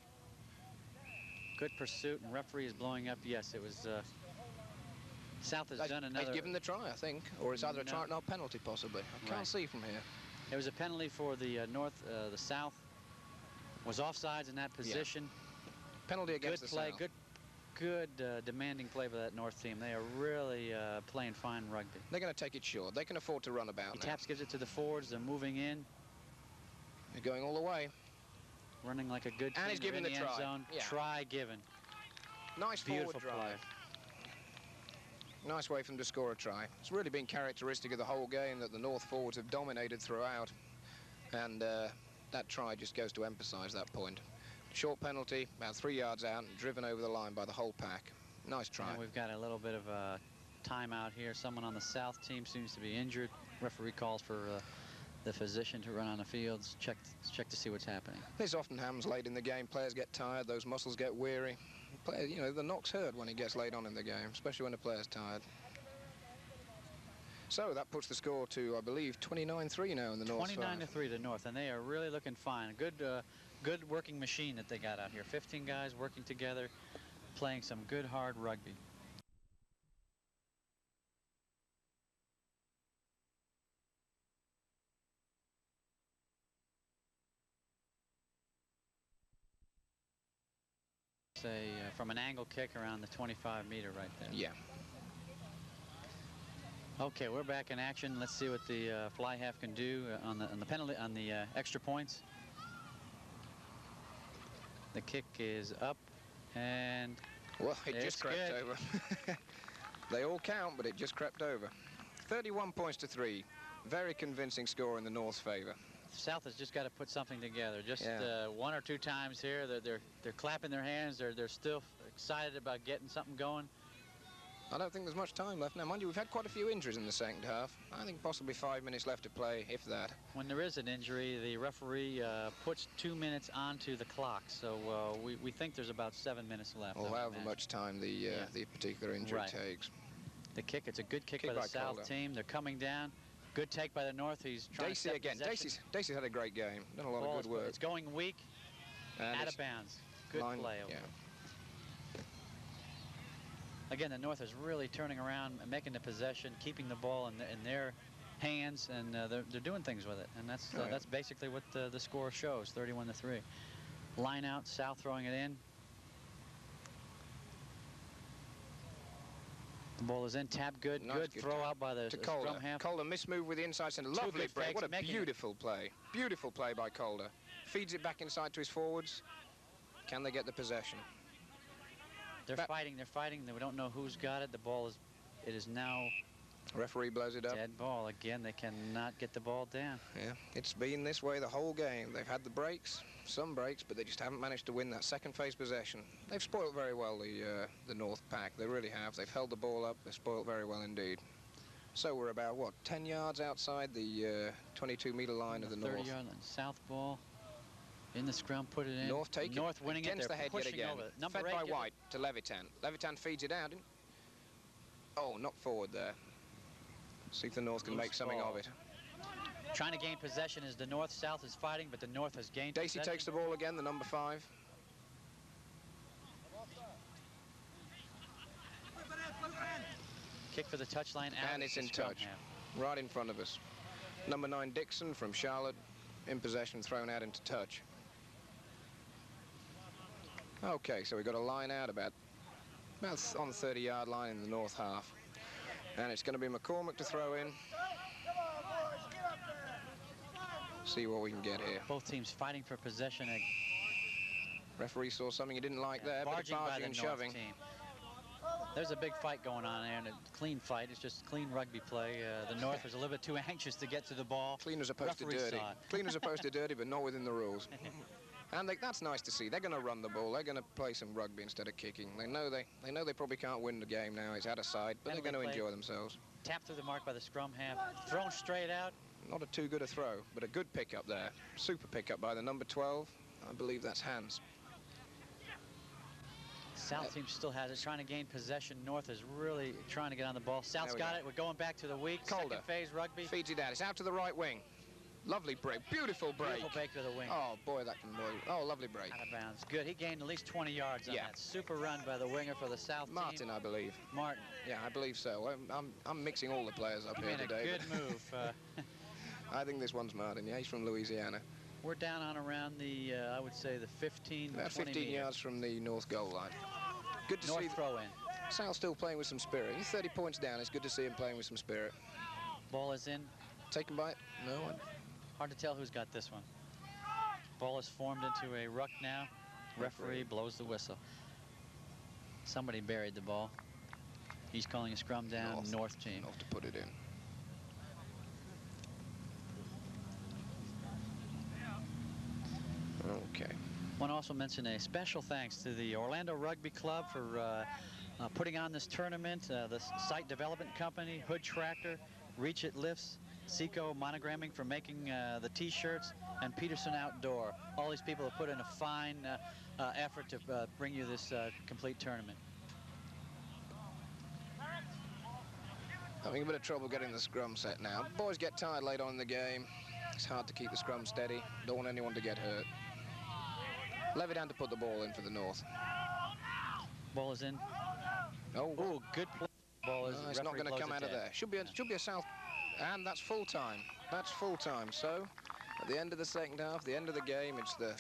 Good pursuit, and referee is blowing up. Yes, it was... South has done another... They've given the try, I think. Or it's either a try or penalty, possibly. I can't see from here. It was a penalty for the North. The South was offsides in that position. Yeah. Penalty against the South. Good demanding play by that North team. They are really playing fine rugby. They're going to take it short. They can afford to run about now. Taps gives it to the forwards. They're moving in. They're going all the way. Running like a good team. And he's giving the end zone. Yeah. Try given. Nice Beautiful forward drive. Play. Nice way for them to score a try. It's really been characteristic of the whole game that the North forwards have dominated throughout. And that try just goes to emphasize that point. Short penalty, about 3 yards out, and driven over the line by the whole pack. Nice try. And we've got a little bit of a timeout here. Someone on the South team seems to be injured. Referee calls for the physician to run on the fields, check to see what's happening. This often happens late in the game. Players get tired, those muscles get weary. You know, the knock's hurt when he gets late on in the game, especially when the player's tired. So that puts the score to, I believe, 29-3 now in the North. 29-3 to North, and they are really looking fine. Good working machine that they got out here. 15 guys working together, playing some good hard rugby. say from an angle kick around the 25-meter right there. Yeah. Okay, we're back in action. Let's see what the fly half can do on the penalty, on the extra points. The kick is up, and well, it just crept over. They all count, but it just crept over. 31 points to 3. Very convincing score in the North's favor. South has just got to put something together. Just one or two times here, they're clapping their hands. They're still excited about getting something going. I don't think there's much time left now. Mind you, we've had quite a few injuries in the second half. I think possibly 5 minutes left to play, if that. When there is an injury, the referee puts 2 minutes onto the clock. So we think there's about 7 minutes left. Or however much time the particular injury takes. The kick, it's a good kick by the South team. They're coming down. Good take by the North. He's trying to set again. Dacey's had a great game. Done a lot of good work. It's going weak. And out of bounds. Good play over. Again, the North is really turning around and making the possession, keeping the ball in their hands, and they're doing things with it. And that's basically what the score shows, 31-3. Line out, South throwing it in. The ball is in, tap good, good throw out by the scrum half. Calder mismove with the inside centre, lovely break, what a beautiful play. Beautiful play by Calder. Feeds it back inside to his forwards. Can they get the possession? They're fighting, we don't know who's got it. The ball is now... Referee blows it up. Dead ball again, they cannot get the ball down. Yeah, it's been this way the whole game. They've had the breaks, some breaks, but they just haven't managed to win that second phase possession. They've spoiled very well the North pack, they really have. They've held the ball up, they've spoiled very well indeed. So we're about, what, 10 yards outside the 22-meter line of the North. 30-yard line, South ball. In the scrum, put it in. North taking North winning against it. The head yet again. Number Fed by White to Levitan. Levitan feeds it out. Oh, not forward there. See if the North can make something of it. Trying to gain possession as the North. South is fighting, but the North has gained Dacey possession. takes the ball again, the number 5. Kick for the touchline out. And it's in touch. Right in front of us. Number 9, Dixon from Charlotte. In possession, thrown out into touch. Okay, so we've got a line out about on the 30-yard line in the North half. And it's going to be McCormick to throw in. See what we can get here. Both teams fighting for possession. Referee saw something he didn't like there. Barging by the and North shoving. Team. There's a big fight going on there, and a clean fight. It's just clean rugby play. The North was a little bit too anxious to get to the ball. Clean as opposed to dirty. Clean as opposed to dirty, but not within the rules. And that's nice to see. They're going to run the ball. They're going to play some rugby instead of kicking. They know they probably can't win the game now. It's out of sight, but they're going to enjoy themselves. Tap through the mark by the scrum half. Thrown straight out. Not a too good a throw, but a good pickup there. Super pickup by the number 12. I believe that's Hans. South team still has it, trying to gain possession. North is really trying to get on the ball. South's got it. We're going back to the weak. Calder. Second phase rugby. Feeds it out. It's out to the right wing. Lovely break. Beautiful break. Beautiful break to the wing. Oh, boy, that can work. Oh, lovely break. Out of bounds. Good. He gained at least 20 yards on that. Super run by the winger for the South Martin, team. I believe. Martin. Yeah, I believe so. I'm mixing all the players up here today. Good move. I think this one's Martin. Yeah, he's from Louisiana. We're down on around the, I would say, the 15, about 15 yards from the North goal line. Good to North see. Throw in. Sal's still playing with some spirit. He's 30 points down. It's good to see him playing with some spirit. Ball is in. Taken by it? No one. Hard to tell who's got this one. Ball is formed into a ruck now. Referee blows the whistle. Somebody buried the ball. He's calling a scrum down. North team. North to put it in. Okay. I want to also mention a special thanks to the Orlando Rugby Club for putting on this tournament, the Site Development Company, Hood Tractor, Reach It Lifts, Seco Monogramming for making the T-shirts, and Peterson Outdoor. All these people have put in a fine effort to bring you this complete tournament. Having a bit of trouble getting the scrum set now. Boys get tired late on in the game. It's hard to keep the scrum steady. Don't want anyone to get hurt. Levitan to put the ball in for the North. Ball is in. Oh, ooh, good play. Ball is. It's not going to come out of there. Should be a South, and that's full time. That's full time. So, at the end of the second half, the end of the game, it's the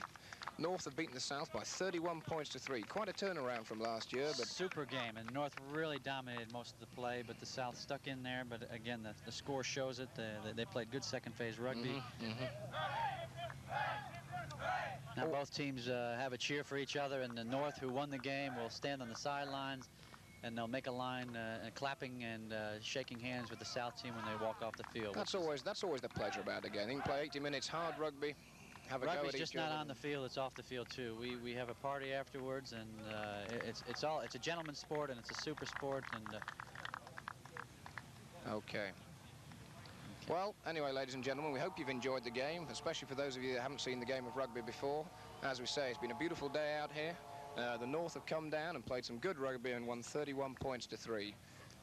North have beaten the South by 31 points to 3. Quite a turnaround from last year, but super game, and North really dominated most of the play, but the South stuck in there. But again, the score shows it. They played good second phase rugby. Now both teams have a cheer for each other, and the North, who won the game, will stand on the sidelines, and they'll make a line clapping and shaking hands with the South team when they walk off the field. That's always the pleasure about the game. They can play 80 minutes hard rugby, have a go at each other. Rugby's just not on the field; it's off the field too. We have a party afterwards, and it's a gentleman's sport, and it's a super sport. And okay. Well, anyway, ladies and gentlemen, we hope you've enjoyed the game, especially for those of you that haven't seen the game of rugby before. As we say, it's been a beautiful day out here. The North have come down and played some good rugby and won 31 points to 3.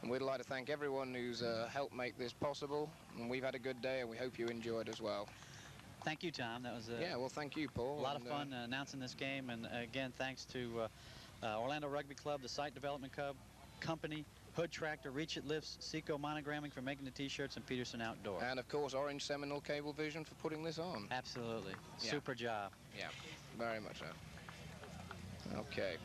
And we'd like to thank everyone who's helped make this possible. And we've had a good day, and we hope you enjoyed as well. Thank you, Tom. That was yeah, well, thank you, Paul. A lot of fun announcing this game. And again, thanks to Orlando Rugby Club, the Site Development Company, Hood Tractor, Reach It Lifts, Seco Monogramming for making the T-shirts, and Peterson Outdoor. And, of course, Orange Seminole Cablevision for putting this on. Absolutely. Yeah. Super job. Yeah, very much so. Okay.